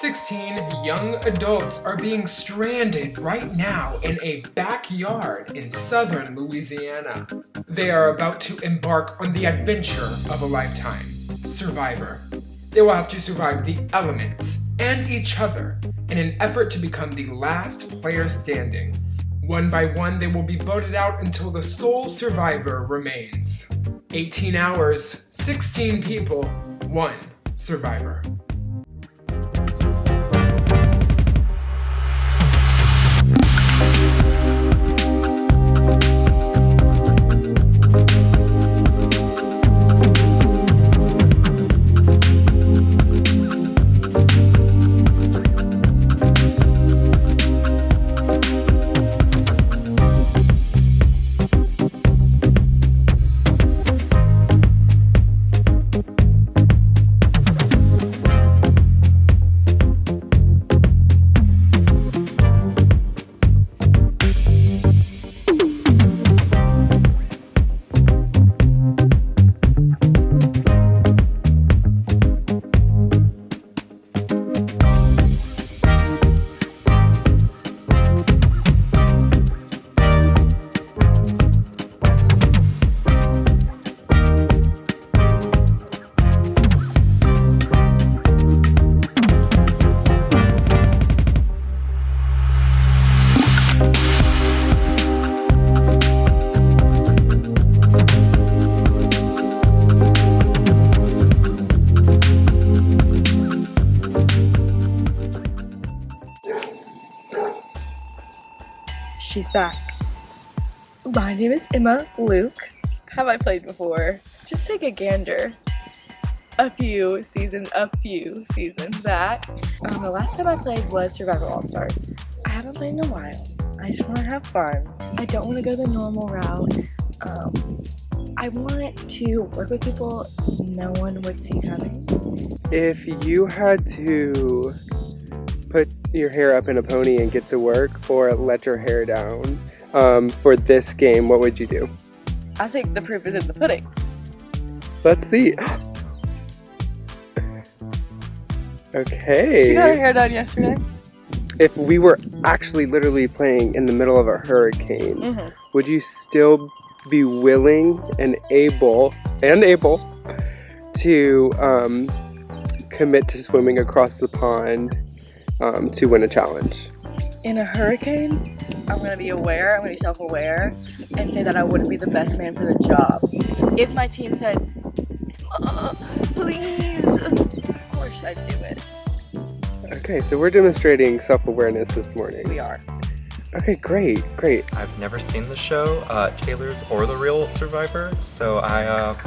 16 young adults are being stranded right now in a backyard in southern Louisiana. They are about to embark on the adventure of a lifetime. Survivor. They will have to survive the elements and each other in an effort to become the last player standing. One by one, they will be voted out until the sole survivor remains. 18 hours, 16 people, 1 survivor. She's back. My name is Emma Luke. Have I played before? Just take a gander. A few seasons back. The last time I played was Survivor All-Stars. I haven't played in a while. I just want to have fun. I don't want to go the normal route. I want to work with people no one would see coming. If you had to put your hair up in a pony and get to work, or let your hair down for this game, what would you do? I think the proof is in the pudding. Let's see. Okay. She got her hair done yesterday. If we were actually literally playing in the middle of a hurricane, would you still be willing and able to commit to swimming across the pond to win a challenge? In a hurricane, I'm going to be aware, I'm going to be self-aware, and say that I wouldn't be the best man for the job. If my team said, please, of course I'd do it. Okay, so we're demonstrating self-awareness this morning. We are. Okay, great. I've never seen the show, Taylor's or The Real Survivor, so I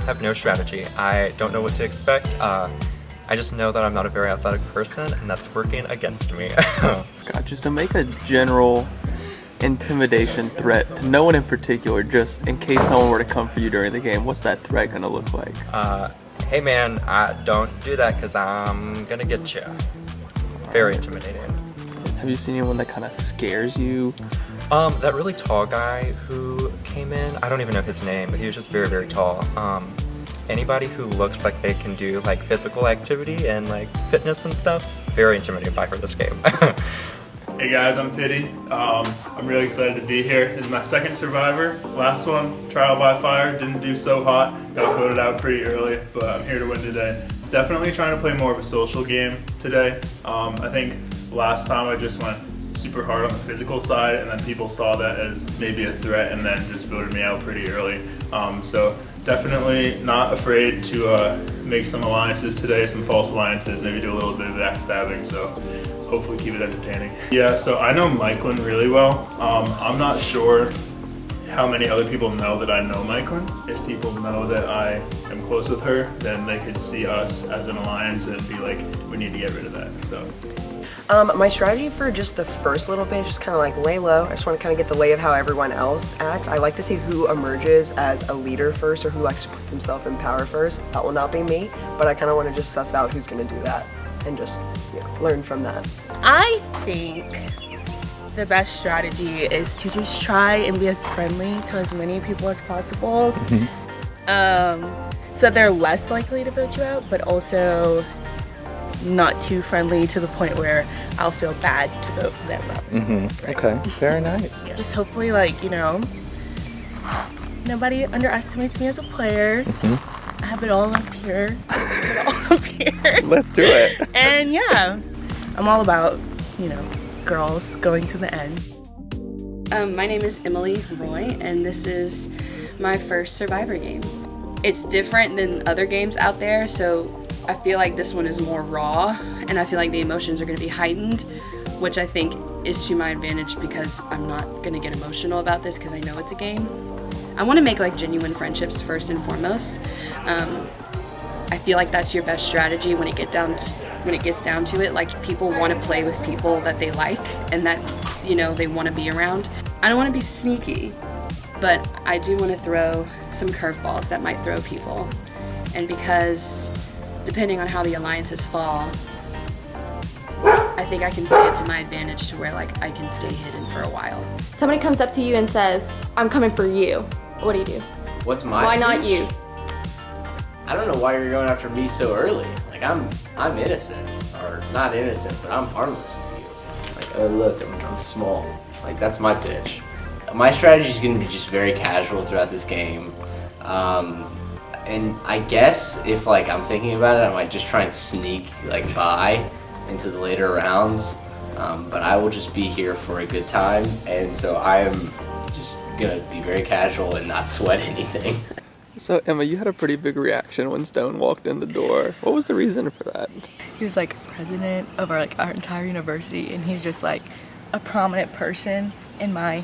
have no strategy. I don't know what to expect. I just know that I'm not a very athletic person, and that's working against me. Gotcha. So make a general intimidation threat to no one in particular, just in case someone were to come for you during the game. What's that threat gonna look like? Hey man, don't do that because I'm gonna get you. Very intimidating. Have you seen anyone that kind of scares you? That really tall guy who came in, I don't even know his name, but he was just very, very tall. Anybody who looks like they can do like physical activity and like fitness and stuff, very intimidated by for this game. Hey guys, I'm Pity. I'm really excited to be here. This is my second Survivor. Last one, trial by fire, didn't do so hot. Got voted out pretty early, but I'm here to win today. Definitely trying to play more of a social game today. I think last time I just went super hard on the physical side, and then people saw that as maybe a threat and then just voted me out pretty early. So definitely not afraid to make some alliances today, some false alliances, maybe do a little bit of backstabbing, so hopefully keep it entertaining. Yeah, so I know Mykelin really well. I'm not sure how many other people know that I know Mykelin. If people know that I am close with her, then they could see us as an alliance and be like, we need to get rid of that, so. My strategy for just the first little bit is just kind of like lay low. I just want to kind of get the lay of how everyone else acts. I like to see who emerges as a leader first, or who likes to put themselves in power first. That will not be me, but I kind of want to just suss out who's going to do that and just learn from that. I think the best strategy is to just try and be as friendly to as many people as possible, so they're less likely to vote you out, but also not too friendly to the point where I'll feel bad to vote for them. Okay, very nice. Just hopefully, like, you know, nobody underestimates me as a player. I have it all up here. Let's do it. And yeah, I'm all about, you know, girls going to the end. My name is Emily Roy, and this is my first Survivor game. It's different than other games out there, so I feel like this one is more raw, and I feel like the emotions are going to be heightened, which I think is to my advantage because I'm not going to get emotional about this because I know it's a game. I want to make like genuine friendships first and foremost. I feel like that's your best strategy when it gets down to it. Like, people want to play with people that they like and that, you know, they want to be around. I don't want to be sneaky, but I do want to throw some curveballs that might throw people. And because depending on how the alliances fall, I think I can play it to my advantage to where like I can stay hidden for a while. Somebody comes up to you and says, "I'm coming for you." What do you do? What's my Why pitch? not you? I don't know why you're going after me so early. Like, I'm innocent, or not innocent, but I'm harmless to you. Like, oh look, I'm small. Like, that's my pitch. My strategy is going to be just very casual throughout this game. And I guess if like I'm thinking about it, I might just try and sneak like by into the later rounds. But I will just be here for a good time, and so I am just gonna be very casual and not sweat anything. So Emma, you had a pretty big reaction when Stone walked in the door. What was the reason for that? He was like president of our entire university, and he's just like a prominent person in my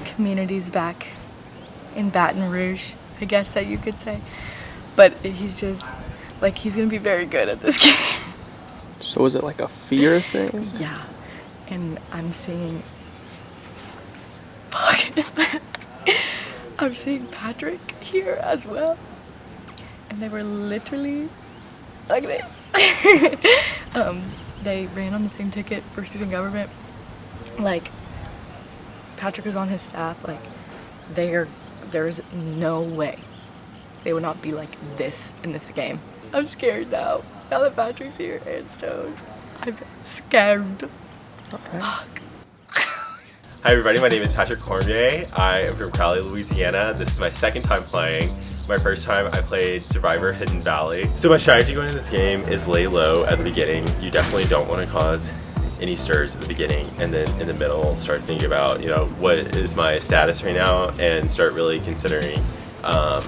communities back in Baton Rouge, I guess that you could say. But he's just like, he's gonna be very good at this game. So is it like a fear thing? Yeah, and I'm seeing I'm seeing Patrick here as well, and they were literally like this. They ran on the same ticket for student government. Like, Patrick was on his staff. Like, there's no way they would not be like this in this game. I'm scared now. Now that Patrick's here and Stone, I'm scared. Okay. Hi everybody, my name is Patrick Cormier. I am from Crowley, Louisiana. This is my second time playing. My first time I played Survivor Hidden Valley. So my strategy going into this game is lay low at the beginning. You definitely don't want to cause any stirs at the beginning, and then in the middle start thinking about, you know, what is my status right now, and start really considering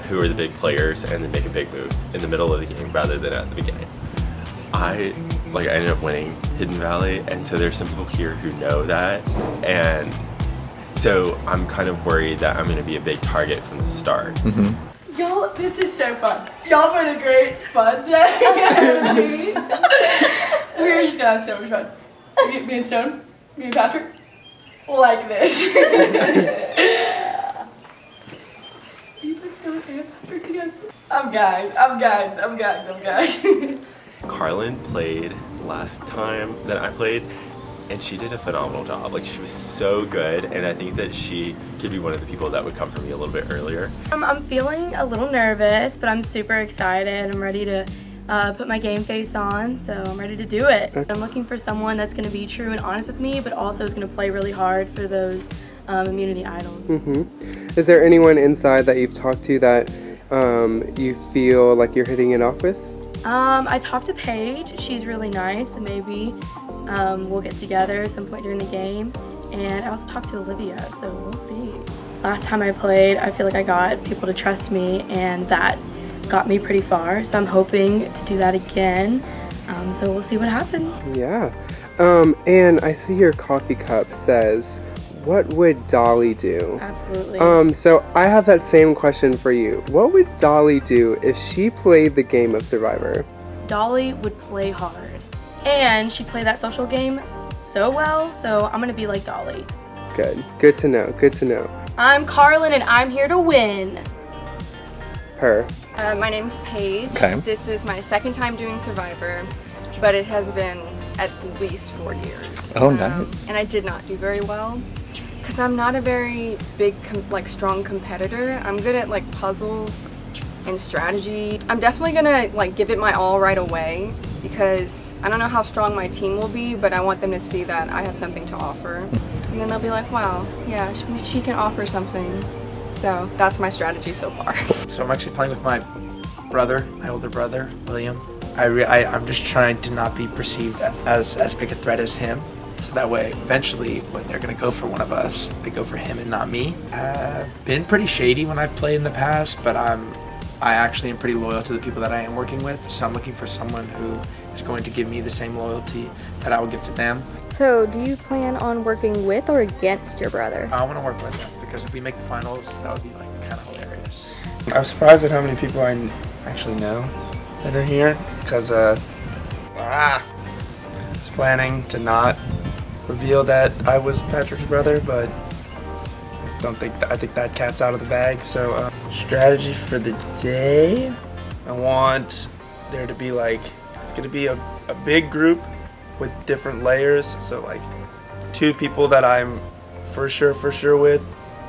who are the big players, and then make a big move in the middle of the game rather than at the beginning. I ended up winning Hidden Valley, and so there's some people here who know that, and so I'm kind of worried that I'm going to be a big target from the start. Y'all, this is so fun. Y'all had a great fun day. We're just gonna have so much fun. Me and Stone, me and Patrick, like this. You put Stone and Patrick together? I'm gagged. Carlin played last time that I played, and she did a phenomenal job. Like, she was so good, and I think that she could be one of the people that would come for me a little bit earlier. I'm feeling a little nervous, but I'm super excited. I'm ready to put my game face on, so I'm ready to do it. I'm looking for someone that's going to be true and honest with me, but also is going to play really hard for those immunity idols. Is there anyone inside that you've talked to that you feel like you're hitting it off with? I talked to Paige. She's really nice, so maybe we'll get together at some point during the game. And I also talked to Olivia, so we'll see. Last time I played, I feel like I got people to trust me, and that got me pretty far. So I'm hoping to do that again. So we'll see what happens. Yeah. And I see your coffee cup says, "What would Dolly do?" Absolutely. So I have that same question for you. What would Dolly do if she played the game of Survivor? Dolly would play hard, and she'd play that social game so well, so I'm gonna be like Dolly. Good to know. I'm Carlin, and I'm here to win. Her. My name's Paige. Okay. This is my second time doing Survivor, but it has been at least 4 years. Oh, nice. And I did not do very well because I'm not a very big, strong competitor. I'm good at puzzles and strategy. I'm definitely gonna give it my all right away, because I don't know how strong my team will be, but I want them to see that I have something to offer. And then they'll be like, wow, yeah, she can offer something. So that's my strategy so far. So I'm actually playing with my brother, my older brother, William. I'm just trying to not be perceived as big a threat as him. So that way, eventually, when they're going to go for one of us, they go for him and not me. I've been pretty shady when I've played in the past, but I actually am pretty loyal to the people that I am working with. So I'm looking for someone who is going to give me the same loyalty that I will give to them. So do you plan on working with or against your brother? I want to work with him because if we make the finals, that would be like kind of hilarious. I'm surprised at how many people I actually know that are here because I was planning to not reveal that I was Patrick's brother, but I think that cat's out of the bag. So strategy for the day, I want there to be it's gonna be a big group with different layers. So like 2 people that I'm for sure with,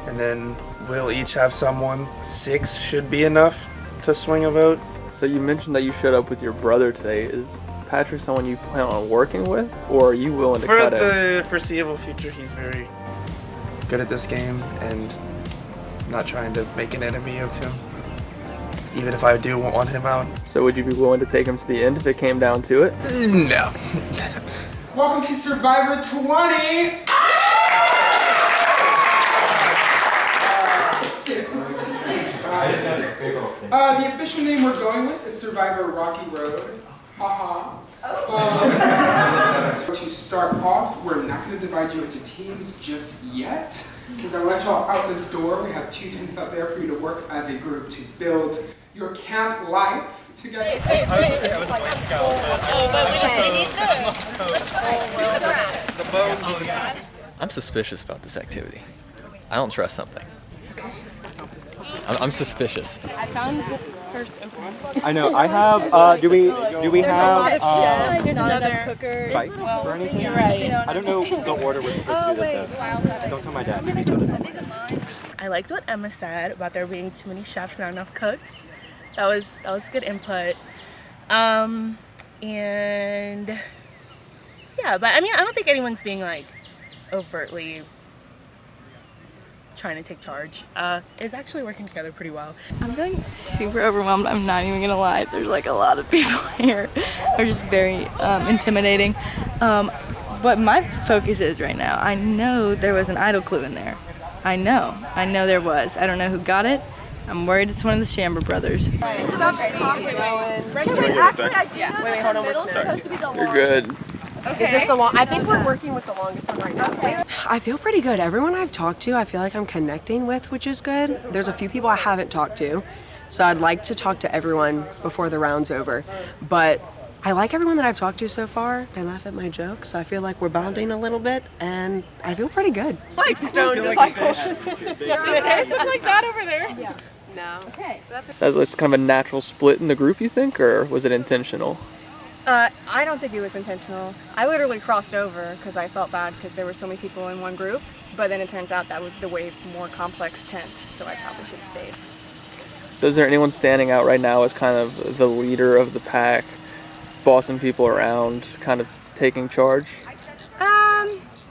and then we'll each have someone. 6 should be enough to swing a vote. So you mentioned that you showed up with your brother today. Is Patrick someone you plan on working with, or are you willing to cut him? For the foreseeable future, he's very good at this game, and I'm not trying to make an enemy of him, even if I do want him out. So would you be willing to take him to the end if it came down to it? No. Welcome to Survivor 20! The official name we're going with is Survivor Rocky Road. Haha. To start off, we're not going to divide you into teams just yet. We're going to let y'all out this door. We have 2 tents out there for you to work as a group to build your camp life together. I'm suspicious about this activity. I don't trust something. I'm suspicious. I found the first opening. I know. I have. Do we have Another cooker. spikes or anything? You're right. I don't know the order we're supposed to do this in. Don't tell my dad. Maybe so this. I liked what Emma said about there being too many chefs, not enough cooks. That was good input. And yeah, but I mean, I don't think anyone's being like overtly trying to take charge. It's actually working together pretty well. I'm feeling super overwhelmed. I'm not even gonna lie. There's like a lot of people here. They're just very intimidating. What my focus is right now, I know there was an idol clue in there. I know there was. I don't know who got it. I'm worried it's one of the Shamber brothers. Wait, hold on. You're good. Okay. Is this the long? I think we're working with the longest one right now. Okay. I feel pretty good. Everyone I've talked to, I feel like I'm connecting with, which is good. There's a few people I haven't talked to, so I'd like to talk to everyone before the round's over. But I like everyone that I've talked to so far. They laugh at my jokes, so I feel like we're bonding a little bit, and I feel pretty good. Like stone, just like there's something like that over there. Yeah. No. Okay. That was kind of a natural split in the group, you think, or was it intentional? I don't think it was intentional. I literally crossed over because I felt bad because there were so many people in one group, but then it turns out that was the way more complex tent, so I probably should have stayed. So is there anyone standing out right now as kind of the leader of the pack, bossing people around, kind of taking charge?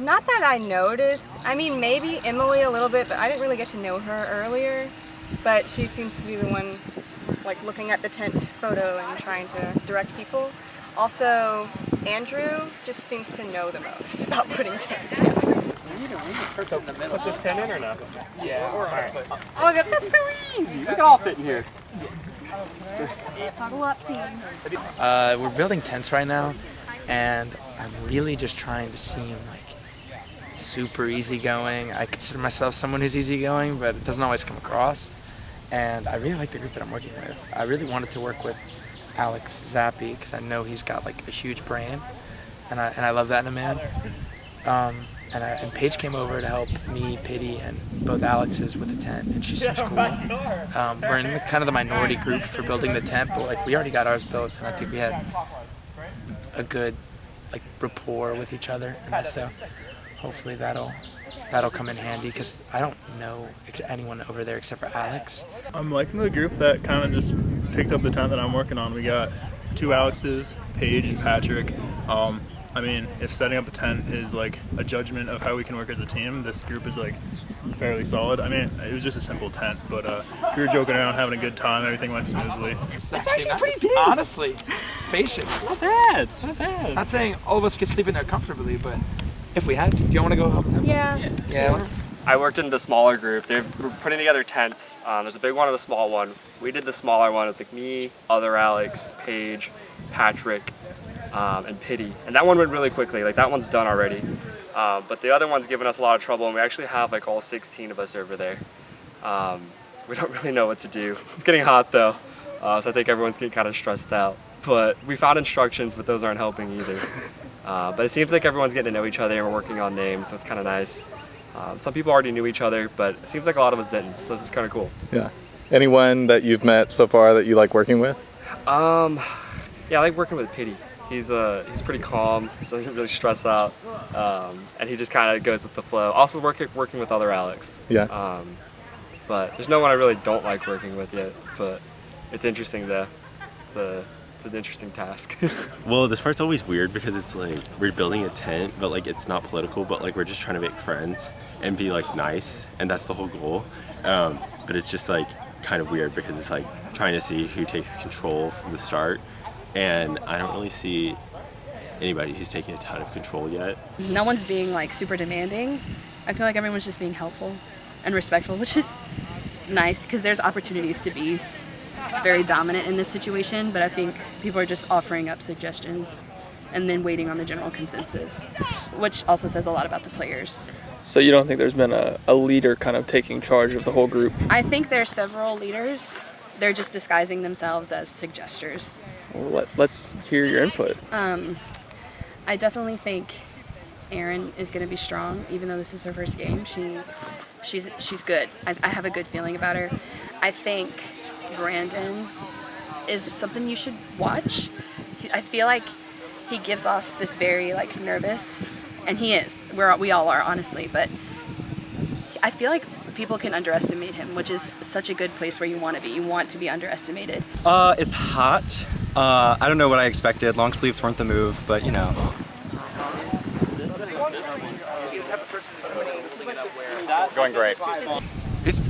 Not that I noticed. I mean, maybe Emily a little bit, but I didn't really get to know her earlier. But she seems to be the one, like, looking at the tent photo and trying to direct people. Also, Andrew just seems to know the most about putting tents together. So put this pen in or not? Yeah. All right. Oh, that's so easy. We can all fit in here. Huddle up, team. We're building tents right now, and I'm really just trying to seem like super easygoing. I consider myself someone who's easygoing, but it doesn't always come across. And I really like the group that I'm working with. I really wanted to work with Alex Zappi because I know he's got like a huge brain, and I love that in a man. And Paige came over to help me, Pity, and both Alexes with the tent, and she seems cool. We're in kind of the minority group for building the tent, but like we already got ours built, and I think we had a good like rapport with each other, and so hopefully that'll come in handy because I don't know anyone over there except for Alex. I'm liking the group that kind of just picked up the tent that I'm working on. We got 2 Alexes, Paige and Patrick. I mean, if setting up a tent is like a judgment of how we can work as a team, this group is like fairly solid. I mean, it was just a simple tent, but we were joking around, having a good time. Everything went smoothly. It's actually pretty big. Honestly, spacious. Not bad. Not bad. Not saying all of us could sleep in there comfortably, but if we had to, do you want to go help them? Yeah. Yeah. I worked in the smaller group. They were putting together tents. There's a big one and a small one. We did the smaller one. It was like me, other Alex, Paige, Patrick, and Pity. And that one went really quickly. Like that one's done already. But the other one's given us a lot of trouble, and we actually have like all 16 of us over there. We don't really know what to do. It's getting hot though, so I think everyone's getting kind of stressed out. But we found instructions, but those aren't helping either. But it seems like everyone's getting to know each other, and we're working on names, so it's kind of nice. Some people already knew each other, but it seems like a lot of us didn't, so this is kind of cool. Yeah. Anyone that you've met so far that you like working with? Yeah, I like working with Pity. He's pretty calm, so he doesn't really stress out, and he just kind of goes with the flow. Also working with other Alex. Yeah. But there's no one I really don't like working with yet, but it's interesting though. It's an interesting task. Well, this part's always weird because it's like we're building a tent, but like it's not political, but like we're just trying to make friends and be like nice, and that's the whole goal. But it's just like kind of weird because it's like trying to see who takes control from the start, and I don't really see anybody who's taking a ton of control yet. No one's being like super demanding. I feel like everyone's just being helpful and respectful, which is nice because there's opportunities to be very dominant in this situation, but I think people are just offering up suggestions and then waiting on the general consensus, which also says a lot about the players. So you don't think there's been a leader kind of taking charge of the whole group? I think there's several leaders. They're just disguising themselves as suggesters. Well, let's hear your input. I definitely think Erin is going to be strong, even though this is her first game. She's good. I have a good feeling about her. I think Brandon is something you should watch. I feel like he gives off this very like nervous, and he is. We all are, honestly, but I feel like people can underestimate him, which is such a good place where you want to be. You want to be underestimated. It's hot. I don't know what I expected. Long sleeves weren't the move, but you know. Going great. It's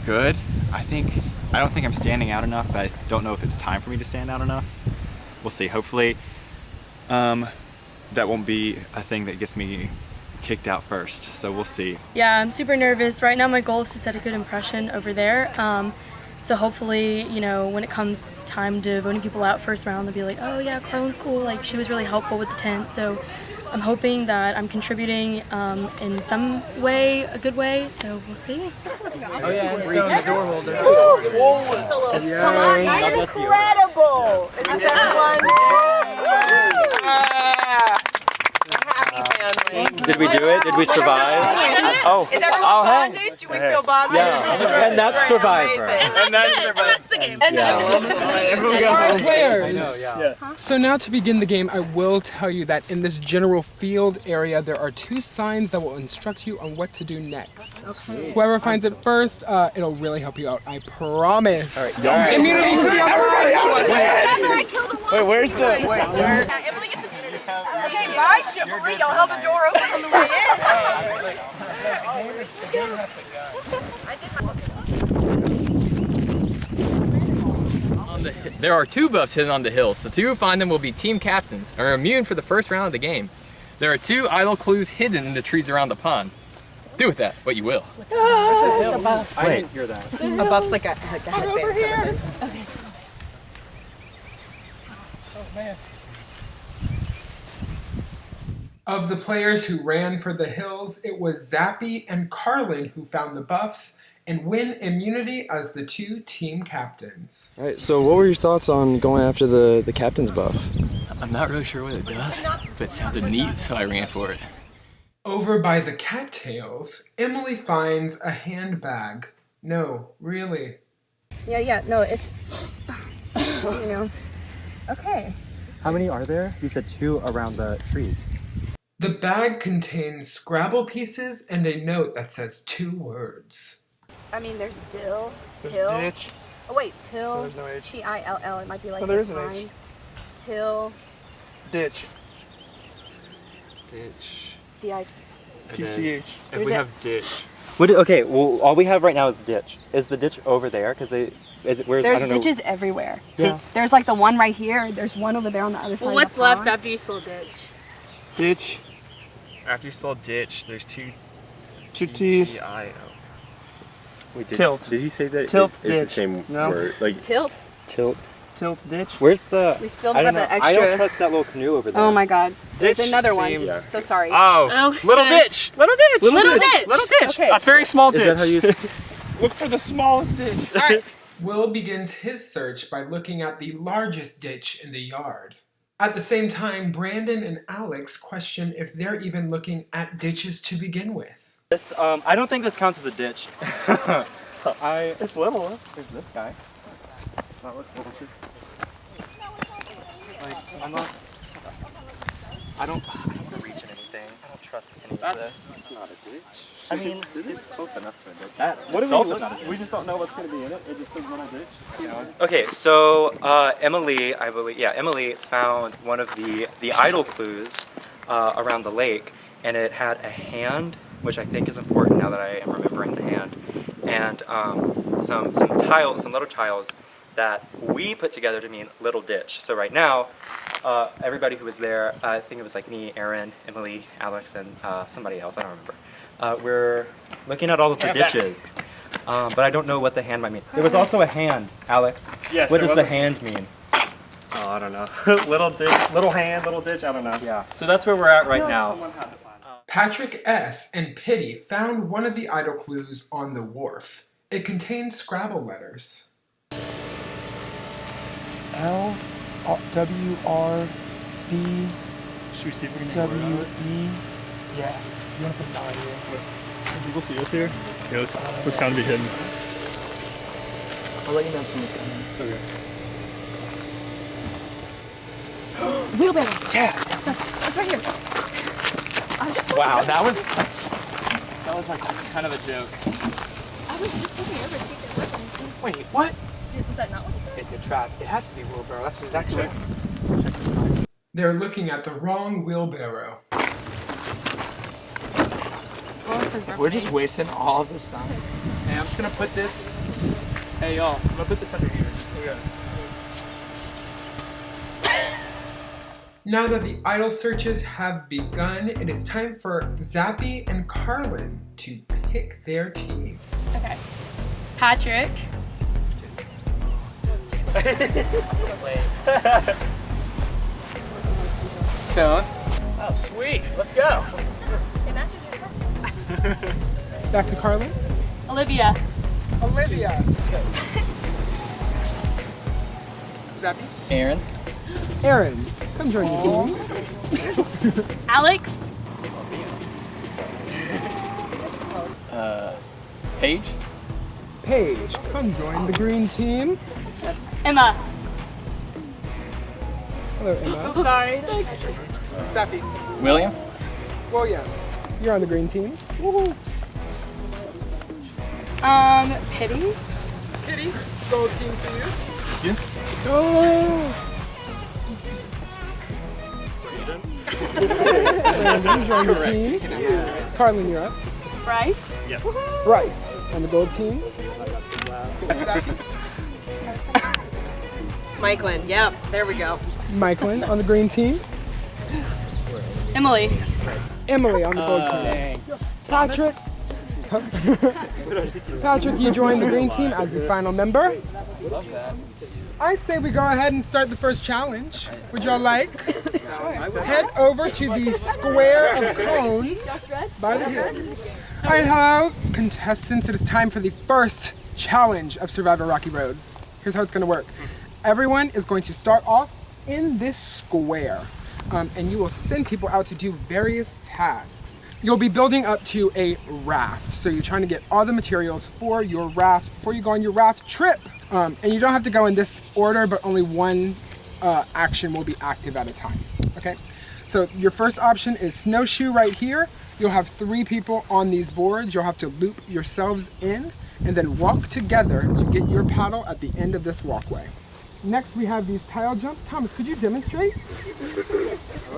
good. I don't think I'm standing out enough, but I don't know if it's time for me to stand out enough. We'll see. Hopefully, that won't be a thing that gets me kicked out first. So we'll see. Yeah, I'm super nervous. Right now my goal is to set a good impression over there. So hopefully, you know, when it comes time to voting people out first round, they'll be like, oh yeah, Carlin's cool. Like, she was really helpful with the tent. So I'm hoping that I'm contributing in some way, a good way, so we'll see. Oh yeah, and stone the door holder. Come on, you're incredible! Is this everyone? Did we do it? Did we survive? Oh. Is everyone bonded? Do we feel bonded? Yeah. And that's Survivor. And that's the game. And Alright, players. Yes. So now to begin the game, I will tell you that in this general field area, there are 2 signs that will instruct you on what to do next. Okay. Whoever finds it first, it'll really help you out. I promise. All right. Immunity for the Wait, where's the... Wait, okay, bye, chivalry. Y'all held the door open on the way in. There are 2 buffs hidden on the hills. The 2 who find them will be team captains and are immune for the first round of the game. There are 2 idle clues hidden in the trees around the pond. Do with that what you will. It's a buff. I didn't hear that. A buff's like a headband. Over here. Okay. Oh, man. Of the players who ran for the hills, it was Zappy and Carlin who found the buffs and win immunity as the 2 team captains. All right, so what were your thoughts on going after the captain's buff? I'm not really sure what it does, but it sounded neat, so I ran for it. Over by the cattails, Emily finds a handbag. No, really. Yeah, no, it's, you know, okay. How many are there? You said 2 around the trees. The bag contains Scrabble pieces and a note that says 2 words. I mean, there's dill, till. Ditch. Oh wait, till. There's no H. T-I-L-L. It might be like Oh, there is an line. H. Till. Ditch. Ditch. D-I. TCH. If we have ditch. Okay, well, all we have right now is ditch. Is the ditch over there? Because is it where's I There's don't know. ditches everywhere. Yeah. There's like the one right here. There's one over there on the other side. Well, of what's the left pond. after you spell ditch? Ditch. After you spell ditch, there's two T's. T-I-O. Wait, Tilt. Did you say that Tilt it's ditch. the same No. word? Like Tilt. Tilt. Tilt ditch. Where's the? We still I have don't the know. extra. I don't trust that little canoe over there. Oh my God. There's Ditch another one. seems- So sorry. Oh, little ditch. Little ditch. Little ditch. Little ditch. Okay. A very small ditch. Is that how you? Look for the smallest ditch. All right. Will begins his search by looking at the largest ditch in the yard. At the same time, Brandon and Alex question if they're even looking at ditches to begin with. This I don't think this counts as a ditch. It's little. There's this guy. That looks little too. Like unless I don't reach anything. I don't trust any of this. That's not a ditch. I mean, it's close enough to a ditch. What do we look? We just don't know what's going to be in it. It just says little ditch. Okay, so Emily, I believe, Emily found one of the idle clues around the lake, and it had a hand, which I think is important now that I am remembering the hand, and some tiles, some little tiles that we put together to mean little ditch. So right now, everybody who was there, I think it was like me, Aaron, Emily, Alex, and somebody else, I don't remember. We're looking at all of the ditches, but I don't know what the hand might mean. There was also a hand, Alex. Yes. What does the hand mean? Oh, I don't know. Little ditch, little hand, little ditch. I don't know. Yeah. So that's where we're at right now. Patrick S. and Pitty found one of the idle clues on the wharf. It contained Scrabble letters. L W R B Should we see if we can W E. Yeah. You want to put it down here? Can people see us here? Yeah, let's kind of be hidden. I'll let you know if someone's coming. Okay. Wheelbarrow. Yeah. That's right here. I just Wow, that was like kind of a joke. I was just looking over to see if there was anything. Wait, what? Was that not what it said? It's a trap. It has to be wheelbarrow. That's exactly right. They're looking at the wrong wheelbarrow. We're just wasting all of this time. Hey, I'm just gonna put this. Hey y'all, I'm gonna put this under here. Okay. Now that the idle searches have begun, it is time for Zappy and Carlin to pick their teams. Okay. Patrick. Dylan. Oh, sweet. Let's go. Back to Carlin. Olivia. Olivia. Zappy. Aaron. Aaron, come join the team. Alex. Paige. Paige, come join the green team. Emma. Hello, Emma. Sorry. Zappy. William. William, you're on the green team. Woohoo. Pitty. Kitty, gold team for you. You? Go! Brandon, join the team. Carlin, you're up. Bryce. Yes. Bryce, on the gold team. Michaelin, yep, there we go. Michaelin, on the green team. Emily. Emily, on the gold team. Patrick. Patrick, you join the green team as the final member. Love that. I say we go ahead and start the first challenge. Would y'all like? Head over to the square of cones by the hill. All right, hello, contestants. It is time for the first challenge of Survivor Rocky Road. Here's how it's going to work. Everyone is going to start off in this square, and you will send people out to do various tasks. You'll be building up to a raft, so you're trying to get all the materials for your raft before you go on your raft trip. And you don't have to go in this order, but only one action will be active at a time, okay? So your first option is snowshoe right here. You'll have 3 people on these boards. You'll have to loop yourselves in and then walk together to get your paddle at the end of this walkway. Next we have these tile jumps. Thomas, could you demonstrate?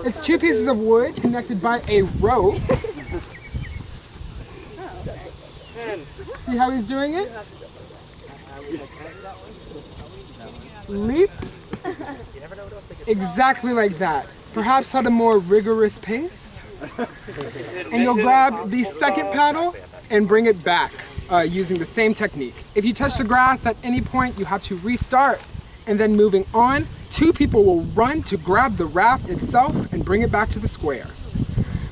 It's 2 pieces of wood connected by a rope. See how he's doing it? Leap. Exactly like that. Perhaps at a more rigorous pace. And you'll grab the second paddle and bring it back using the same technique. If you touch the grass at any point, you have to restart. And then moving on, 2 people will run to grab the raft itself and bring it back to the square.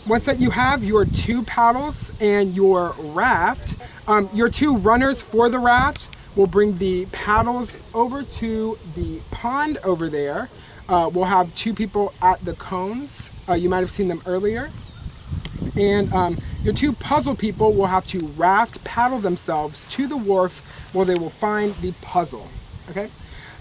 Once that you have your 2 paddles and your raft, your 2 runners for the raft will bring the paddles over to the pond over there. We'll have 2 people at the cones. You might have seen them earlier. And your 2 puzzle people will have to raft paddle themselves to the wharf where they will find the puzzle. Okay?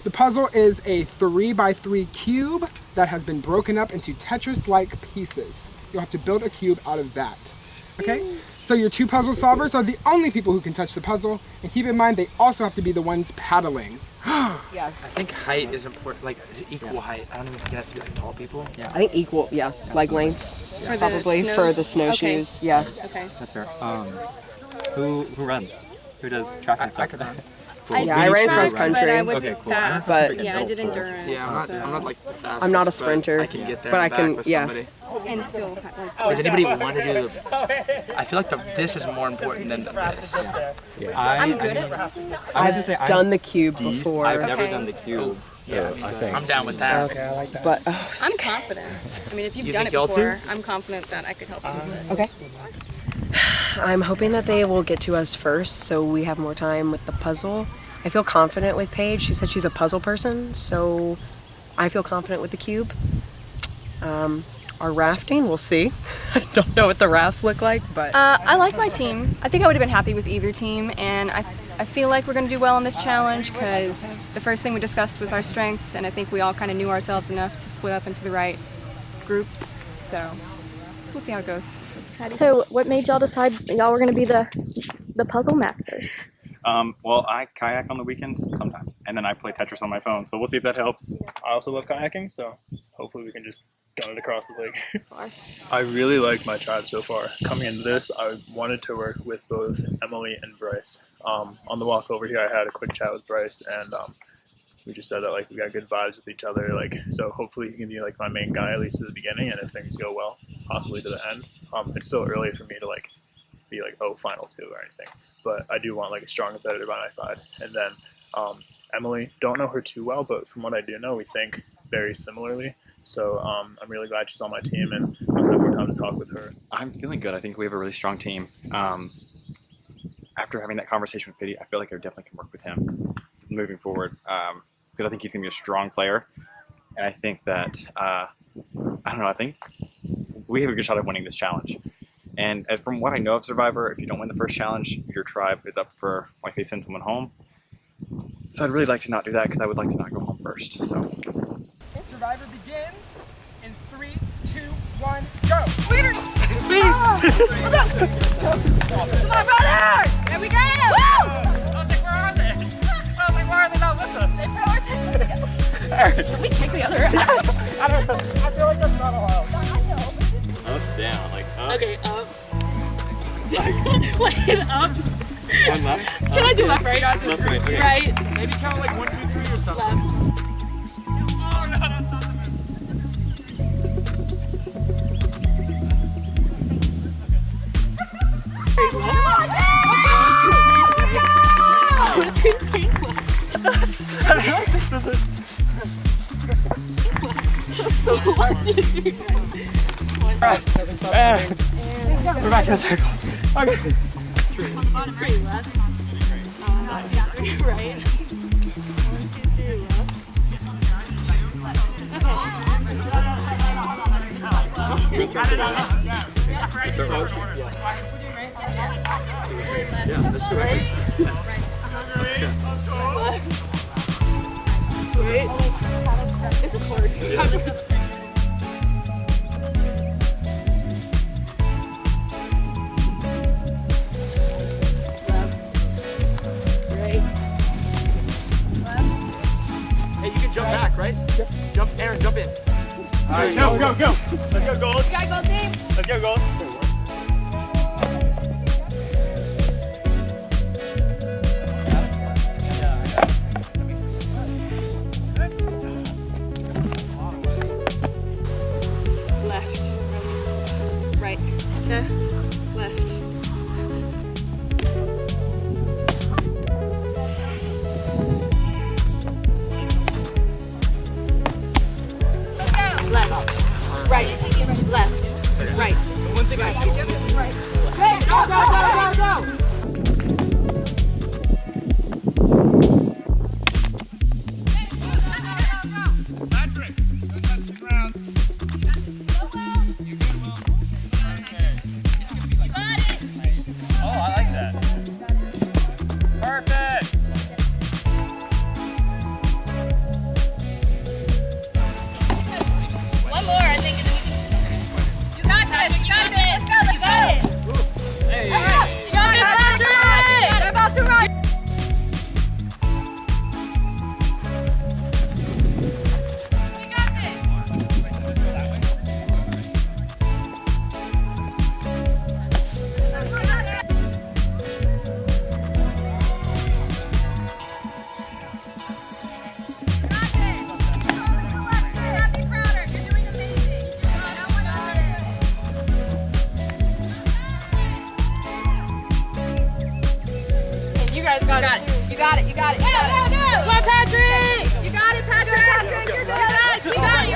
The puzzle is a 3x3 cube that has been broken up into Tetris-like pieces. You'll have to build a cube out of that. Okay? So your 2 puzzle solvers are the only people who can touch the puzzle, and keep in mind they also have to be the ones paddling. Yeah. I think height is important, like equal height. I don't even think it has to be like tall people. Yeah. I think equal, yeah, leg lengths, For the probably snow- for the snowshoes. Okay. Yeah. Okay. That's fair. Who runs? Who does track and stuff? Yeah, I ran cross country. But I wasn't Okay, cool. fast. But- yeah, I did endurance. Yeah, I'm not like the fastest. I'm not a but sprinter, I can get there but and I can- back with yeah. somebody. And still, like, Does anybody want to do the? I feel like this is more important than this. I'm good at racing. I've done the cube before. I've never Okay. done the cube. Yeah, I think. I'm down with that. Okay, I like that. But I'm confident. I mean, if you've You done think it y'all before, I'm confident that I could help you with it. Okay. I'm hoping that they will get to us first so we have more time with the puzzle. I feel confident with Paige. She said she's a puzzle person, so I feel confident with the cube. Our rafting, we'll see. I don't know what the rafts look like, but... I like my team. I think I would have been happy with either team, and I feel like we're going to do well in this challenge because the first thing we discussed was our strengths, and I think we all kind of knew ourselves enough to split up into the right groups, so we'll see how it goes. So, what made y'all decide y'all were gonna be the puzzle masters? Well, I kayak on the weekends sometimes, and then I play Tetris on my phone. So we'll see if that helps. I also love kayaking, so hopefully we can just gun it across the lake. I really like my tribe so far. Coming into this, I wanted to work with both Emily and Bryce. On the walk over here, I had a quick chat with Bryce, and we just said that like we got good vibes with each other. Like, so hopefully he can be like my main guy at least at the beginning, and if things go well, possibly to the end. It's still early for me to like be like, oh, final 2 or anything. But I do want like a strong competitor by my side. And then Emily, don't know her too well, but from what I do know, we think very similarly. So I'm really glad she's on my team, and let's have more time to talk with her. I'm feeling good. I think we have a really strong team. After having that conversation with Pity, I feel like I definitely can work with him moving forward because I think he's going to be a strong player. And I think that, I don't know, I think we have a good shot at winning this challenge. And as from what I know of Survivor, if you don't win the first challenge, your tribe is up for, like, they send someone home. So I'd really like to not do that because I would like to not go home first. So. Survivor begins in 3, 2, 1, go! Leaders! Please! What's up? Come on, brother! There we go! Woo! I was like, where are they? I was like, why are they not with us? They prioritize something else. Should we kick the other ass? I don't know. I feel like that's not allowed. Up, down, like up. Okay, up. Wait, up. One left. Should I do left, right? Left, right. Okay. Right. Maybe count like 1, 2, 3 or something. Left. Oh no, that's not the I feel like this is it. So 1, 2, 3. We're back in a circle. Okay. On the bottom right, left. Right. 1, 2, 3, left. Yeah, let's go back. This is hard. Hey, you can Okay. Left. Left. Right. Left. Right. Right. Right. Go, go, go, go, go! You got it. Come on, Patrick! You got it, Patrick! You're good. You got it. You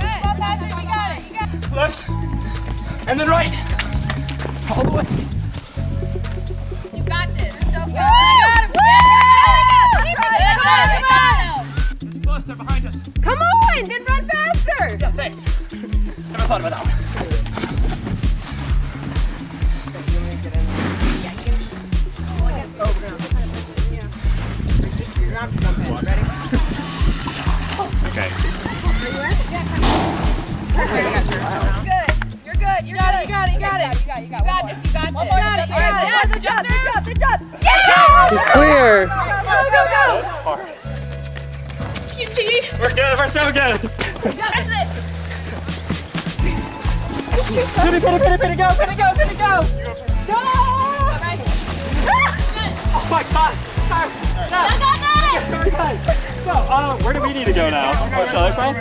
Come on, Patrick, we got it. Left. And then right. All the way. You got this. So good. There's a cluster behind us. Come on, then run faster. Yeah, thanks. Never thought about that one. Okay. You're good. You got it. It's clear. Go. Excuse me. We're good. We're so good. Watch this. Pitty, go. Go. Oh my God. So, where do we need to go now? What's the other side?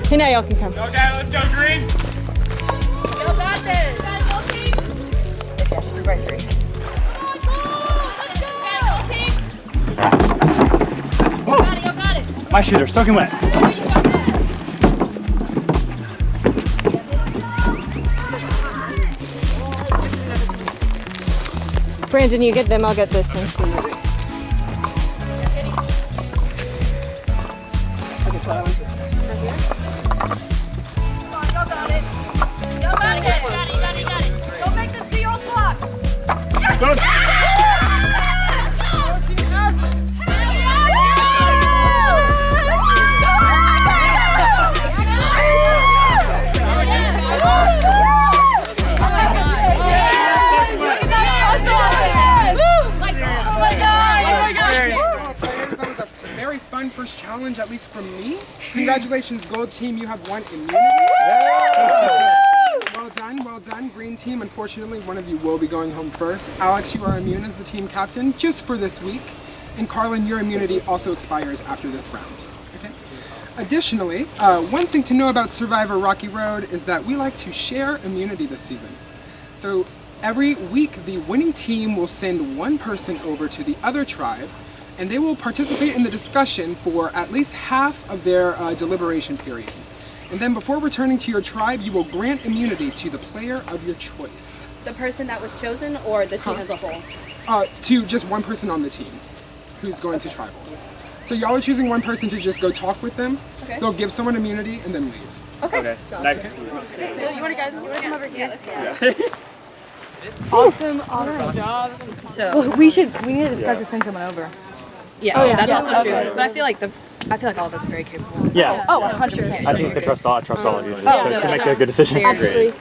Okay, now y'all can come. Okay, let's go green. Y'all got this. Yes, 3 by 3. You got it. My shooter, soaking wet. Brandon, you get them, I'll get this one. Don't make them see your block. Fun first challenge, at least from me. Congratulations, Gold Team, you have won immunity. Well done. Green Team, unfortunately, one of you will be going home first. Alex, you are immune as the team captain, just for this week. And Carlin, your immunity also expires after this round. Okay. Additionally, one thing to know about Survivor Rocky Road is that we like to share immunity this season. So every week, the winning team will send one person over to the other tribe, and they will participate in the discussion for at least half of their deliberation period. And then before returning to your tribe, you will grant immunity to the player of your choice. The person that was chosen or the team as a whole? To just one person on the team who's going to tribal. So y'all are choosing one person to just go talk with them. Okay. They'll give someone immunity and then leave. Okay. Next. You want to come over here? Yeah. Awesome job. So we need to discuss to send someone over. yes, Oh, yeah. that's Yeah, also okay. true. But I feel like all of us are very capable. Yeah. Oh, 100%. I think I trust all of you So to make a good decision. Absolutely.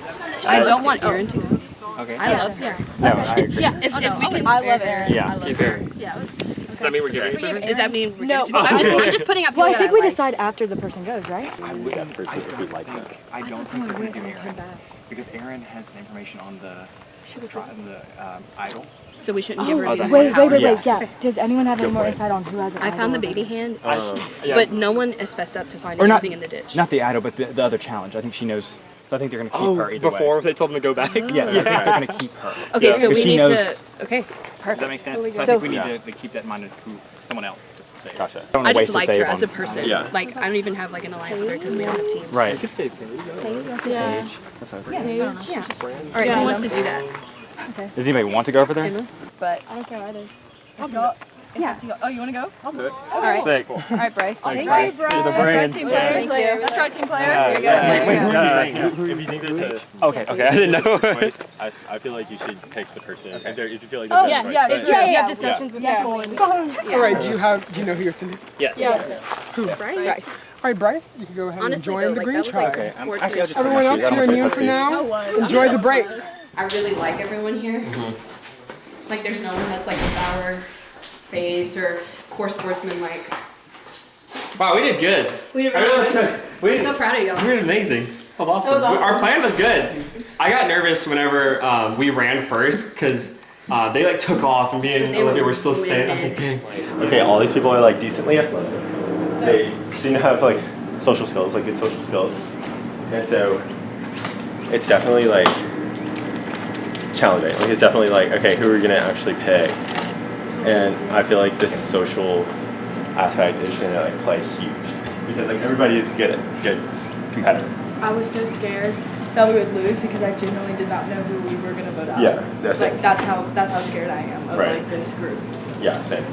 I don't want Aaron to go. Okay. I love Aaron. No, I agree. Yeah, if we can I spare love her, Aaron. Yeah. I love Keep Aaron. Yeah. Does that mean we're giving each other? Does that mean we're No. I'm just putting out people Well, I that think we like. decide after the person goes, right? I don't think they're going to do Aaron because Aaron has the information on the idol. So we shouldn't give her any more Wait, power. yeah. Does anyone have any Go more for it. insight on who has an I found the idol baby over? hand, Yeah. but no one is fessed up to finding Or not, anything in the ditch. not the idol, but the other challenge. I think she knows. So I think they're going to keep her either way. Before they told them to go back? Yeah, I think they're going to keep her. Okay, so Because we she need knows- to. Okay, Does perfect. that make sense? So I So- think we need to keep that in mind of someone else to say. Gotcha. I just liked her as a person. Yeah. Like I don't even have like an alliance with her because we have a team. Right. You could say Paige. Yeah. That's what I was Yeah. thinking. Yeah. All right, who wants to do that? Okay. Does anybody want to go over there? Emma? But I don't care either. I'll go. Yeah. Oh, you want to go? I'll do it. All right. Sick. All right, Bryce. Thanks, Thank Bryce. You're the brain. Team Yeah. players. Thank you. That's right, team player. Yeah, Here you go. yeah. Here you go. If you think there's Okay, I didn't know. I feel like you should pick the person. If you feel like Oh, there's yeah, right, yeah, but- it's true. You have discussions with people. And All right, do you know who you're sending? Yes. Who? Bryce. All right, Bryce, you can go ahead Honestly, and join though, the like, green that was, like, tribe. sports actually, I'll just Everyone put my else, shoes. I you're don't immune play for footsie. now. Enjoy the break. I really like everyone here. Like, there's no one that's like a sour face or poor sportsman. Like, Wow, we did good. we did I really really good. we I'm so proud of y'all. We did amazing. That was awesome. That was awesome. Our plan was good. I got nervous whenever we ran first because they like took off and me and They were Olivia were still standing. I was like, dang. Okay, all these people are like decently athletic. They didn't have like social skills, like good social skills. And so it's definitely like challenging. Like it's definitely like, okay, who are we gonna actually pick? And I feel like this social aspect is gonna like play huge. Because like everybody is good competitor. I was so scared that we would lose because I genuinely did not know who we were gonna vote out. Yeah, that's like it. that's how scared I am of Right. like this group. Yeah, same.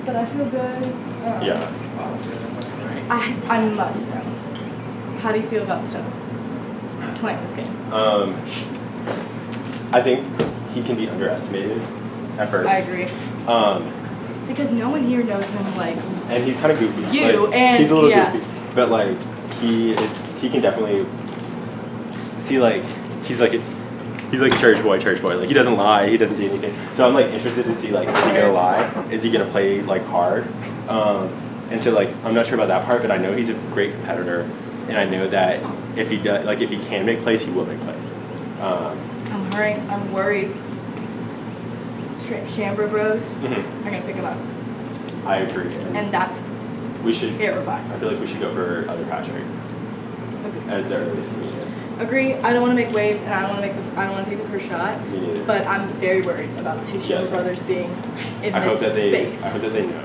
But I feel good. Yeah. I must know. How do you feel about Stone playing this game? I think he can be underestimated at first. I agree. Because no one here knows him like And he's kind of goofy. You, like, and- he's a little yeah. goofy, but like he can definitely see like he's like a church boy. Like he doesn't lie, he doesn't do anything. So I'm like interested to see like is he gonna lie? Is he gonna play like hard? And so like I'm not sure about that part, but I know he's a great competitor, and I know that if he does like if he can make plays, he will make plays. I'm worried. Chambra Bros Mhm. are gonna pick him up, I agree. and that's We should. terrifying. I feel like we should go for other Patrick at the earliest convenience. Agree. I don't want to make waves, and I don't want to take the first shot. Me neither. But I'm very worried about the two Chambra Yes. brothers being in I this hope that they. space. I hope that they know.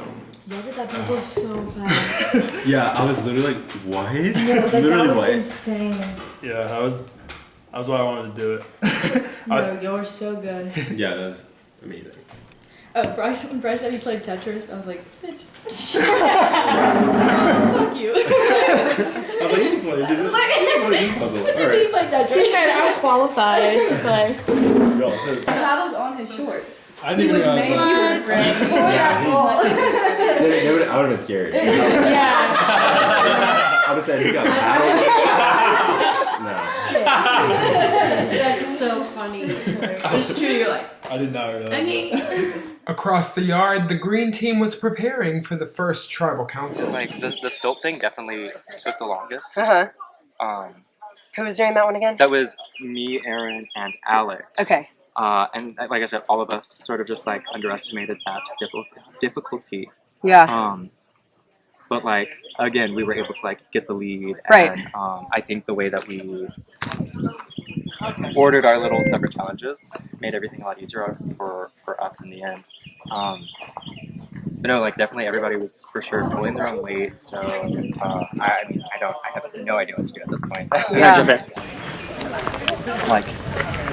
Y'all did that puzzle so fast. Yeah, I was literally like, what? No, like, Literally that was what? insane. Yeah, that was why I wanted to do it. No, y'all were so good. Yeah, that was amazing. When Bryce said he played Tetris, I was like, bitch. Fuck you. I was like, you just want to do this. You just want to do the puzzle. What do you All mean right. you play Tetris? He said I'm qualified to play. Yo, so- The paddle's on his shorts. I didn't He was even realize made that. ready for that Yeah, ball. I would have been scared. Yeah. I would have said, he got paddled. No. That's so funny. It's true. You're like, I did not realize. okay. Across the yard, the green team was preparing for the first tribal council. Like the stilt thing definitely took the longest. Who was doing that one again? That was me, Aaron, and Alex. Okay. And like I said, all of us sort of just like underestimated that difficulty. Yeah. But like again, we were able to like get the lead. Right. And I think the way that we ordered our little separate challenges made everything a lot easier for us in the end. But no, like definitely everybody was for sure pulling their own weight. So I mean, I have no idea what to do at this point. Yeah. Like,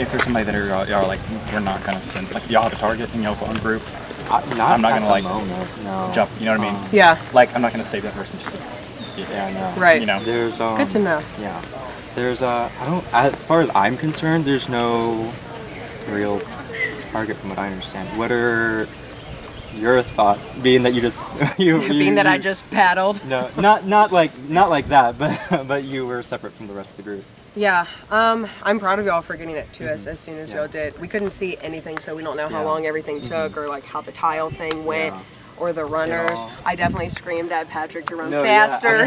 if there's somebody that y'all are like, we're not gonna send, like, y'all have a target in y'all's own group. I'm not gonna like jump. You know what I mean? Yeah. Like, I'm not gonna save that person just to get Right. You know. Good to know. Yeah. There's as far as I'm concerned, there's no real target from what I understand. What are your thoughts, being that you just I just paddled? No, not like that, but you were separate from the rest of the group. Yeah, I'm proud of y'all for getting it to us as soon as y'all did. We couldn't see anything, so we don't know how long everything took or like how the tile thing went or the runners. I definitely screamed at Patrick to run faster,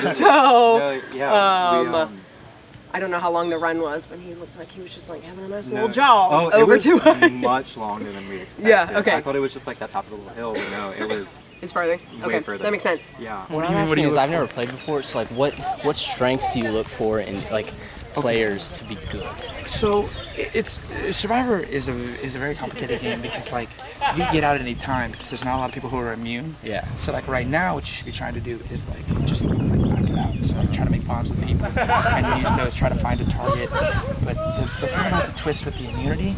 I don't know how long the run was, but he looked like he was just like having a nice little jog over to us. Much longer than we expected. Yeah, okay. I thought it was just like that top of the little hill, but no, it was. It's farther. Okay, further. that makes sense. Yeah. What I'm asking is, I've never played before. So like, what strengths do you look for in like players to be good? So it's Survivor is a very complicated game because like you can get out at any time because there's not a lot of people who are immune. Yeah. So like right now, what you should be trying to do is like just like knock it out. So like try to make bonds with people and use those, try to find a target. But the thing about the twist with the immunity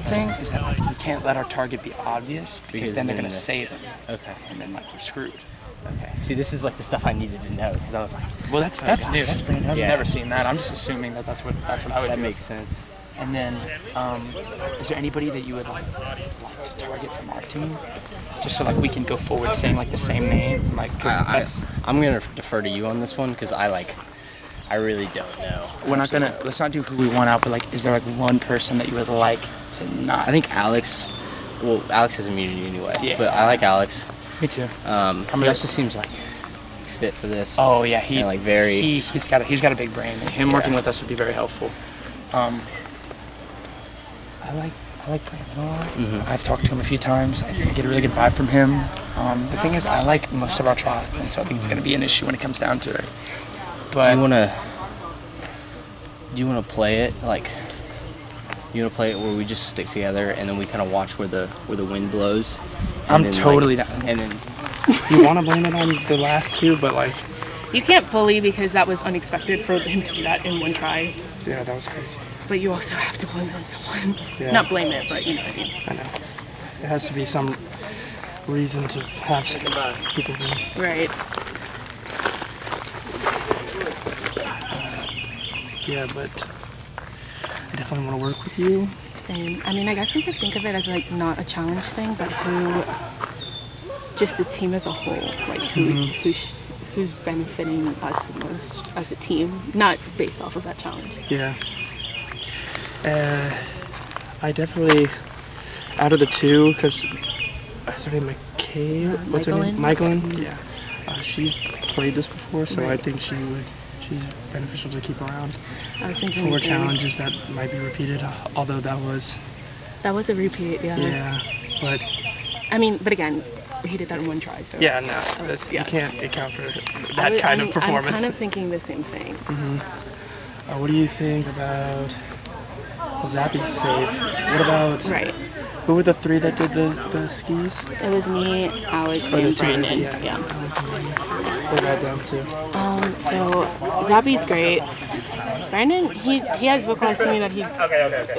thing is that like you can't let our target be obvious because then they're gonna save them. Okay. And then like we're screwed. Okay. See, this is like the stuff I needed to know because I was like, well, that's new. That's brand new. I've Yeah. never seen that. I'm just assuming that's what I would do. That makes sense. And then, is there anybody that you would like to target from our team, just so like we can go forward saying like the same name, like because I'm gonna defer to you on this one because I really don't know. Let's not do who we want out, but like, is there like one person that you would like to not? I think Alex. Well, Alex has immunity anyway. Yeah. But I like Alex. Me too. He also seems like fit for this. Oh yeah, he's got a big brain. Him working with us would be very helpful. I like Brandon a lot. Mm-hmm. I've talked to him a few times. I get a really good vibe from him. The thing is, I like most of our tribe, and so I think it's going to be an issue when it comes down to it. But do you want to play it like? You want to play it where we just stick together and then we kind of watch where the wind blows? I'm totally down. And then you want to blame it on the last two, but like You can't fully because that was unexpected for him to do that in one try. yeah, that was crazy. But you also have to blame it on someone. Yeah. Not blame it, but you know what I mean. I know. There has to be some reason to have people be. Right. Yeah, but I definitely want to work with you. Same. I mean, I guess we could think of it as like not a challenge thing, but just the team as a whole, like who's benefiting us the most as a team, not based off of that challenge. Yeah. I definitely, out of the two, because what's her name, what's her name? Michaelin? Yeah. She's played this before, so I think she's beneficial to keep around. I was thinking for challenges that might be repeated, although that was a repeat, yeah. Yeah, but I mean, but again, he did that in one try, so yeah, no, you can't account for that kind of performance. I'm kind of thinking the same thing. Mm-hmm. What do you think about Zappy's save? What about who were the three that did the skis? It was me, Alex, Or the and two, Brandon. yeah. What about them too? So Zappy's great. Brandon, he has vocalized to me that he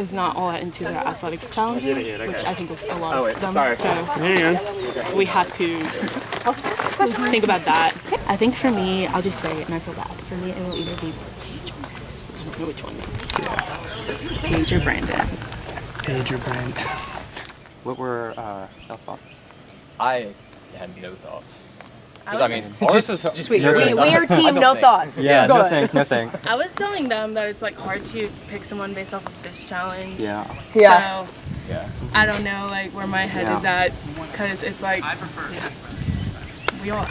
is not all that into the athletic challenges, which I think is a lot of them. So we have to think about that. I think for me, I'll just say it and I feel bad. For me, it will either be Paige or Brandon. I don't know which one though. Paige or Brandon. Paige or Brandon. What were your thoughts? I had no thoughts. I mean, we are team no thoughts. Yeah, nothing. I was telling them that it's like hard to pick someone based off of this challenge. Yeah. So I don't know like where my head is at because it's like I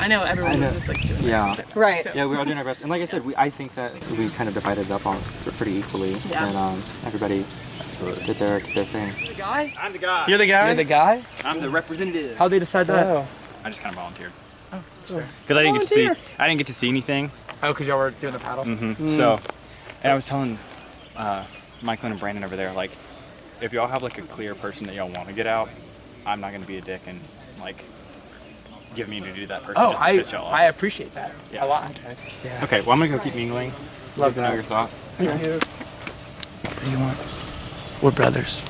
know everyone was like doing it. Right. So. Yeah, we're all doing our best, and like I said, I think that we kind of divided it up on pretty equally, and everybody did their thing. The guy? I'm the guy. You're the guy? You're the guy? I'm the representative. How'd they decide that? Oh. I just kind of volunteered. Because I didn't get to see anything. Oh, because y'all were doing the paddle? Mm-hmm. So, and I was telling Michael and Brandon over there, like, if y'all have like a clear person that y'all want to get out, I'm not going to be a dick and like give me to do that person just to piss y'all off. I appreciate that a lot. Okay, well I'm going to go keep mingling. Love to know your thoughts. Thank you. What do you want? We're brothers.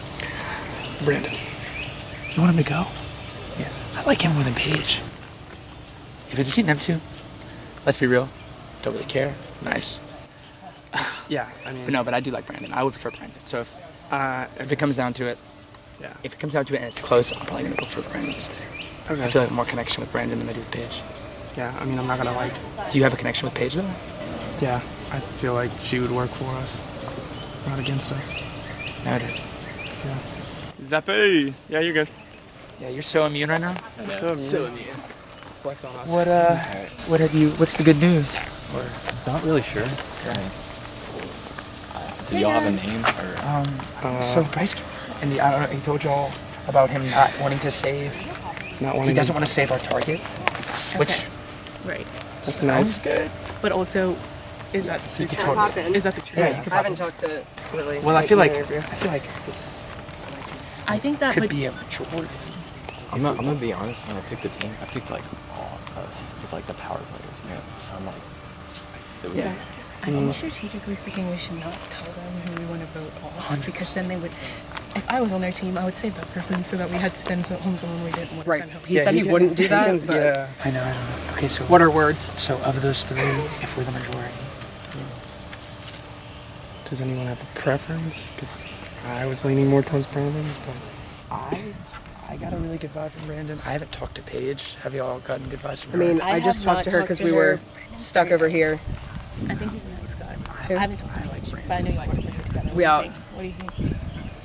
Brandon, you want him to go? Yes. I like him more than Paige. If it's between them two, let's be real. Don't really care. Nice. Yeah, I mean. But I do like Brandon. I would prefer Brandon. So if it comes down to it, Yeah. if it comes down to it and it's close, I'm probably gonna go for Brandon to stay. Okay. I feel like more connection with Brandon than I do with Paige. Yeah, I mean, I'm not gonna like. Do you have a connection with Paige though? Yeah, I feel like she would work for us, not against us. Noted. Yeah. Zeppy! Yeah, you're good. Yeah, you're so immune right now. So immune. Flex on us. What's the good news? Or not really sure. Do y'all have a name or? So Bryce, and I don't know, he told y'all about him not wanting to save. He doesn't want to save our target, which Right. That's sounds good. But also, is that You could totally. is that the truth? Yeah, you could I haven't talked to Lily. Well, I feel like Interview. this I think that could like be a majority. I'm gonna be honest. When I picked the team, I picked like all of us as like the power players, man. So I'm like, it would yeah. be- I think strategically speaking, we should not tell them who we want to vote off because then they would. If I was on their team, I would save that person so that we had to send home someone we didn't want to send home. He said he wouldn't do that, but Yeah, I know. Okay, so what are words? So of those three, if we're the majority, Does anyone have a preference? Because I was leaning more towards Brandon, but I got a really good vibe from Brandon. I haven't talked to Paige. Have y'all gotten good vibes from I her? mean, I just talked to her because we were stuck over here. I think he's a nice guy. Who? I haven't talked to him much, but I know you want to play together. We out. What do you think?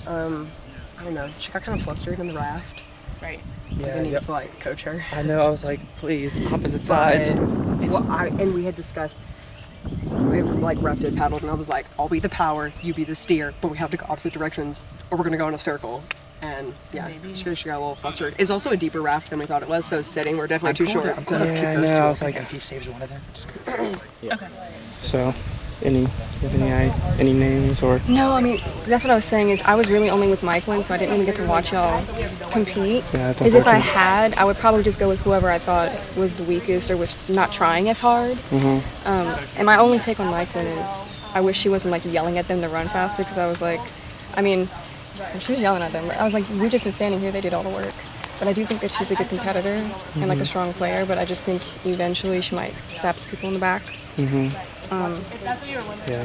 I don't know. She got kind of flustered in the raft. Right. I needed to like coach her. I know. I was like, please, opposite sides. And we had discussed. We like rafted, paddled, and I was like, I'll be the power, you be the steer, but we have to go opposite directions, or we're gonna go in a circle. And yeah, she got a little flustered. It's also a deeper raft than we thought it was, so sitting, we're definitely too short. I'm gonna Yeah, keep I those know, two. I was like- if he saves one of them, just go. Okay. So, you have any names or? No, I mean, that's what I was saying is I was really only with Michaelin, so I didn't really get to watch y'all compete. Yeah, that's Is if I unfortunate. had, I would probably just go with whoever I thought was the weakest or was not trying as hard. And my only take on Michaelin is I wish she wasn't like yelling at them to run faster because I was like, I mean, she was yelling at them. I was like, we just been standing here, they did all the work. But I do think that she's a good competitor and like a strong player, but I just think eventually she might stab some people in the back. Yeah.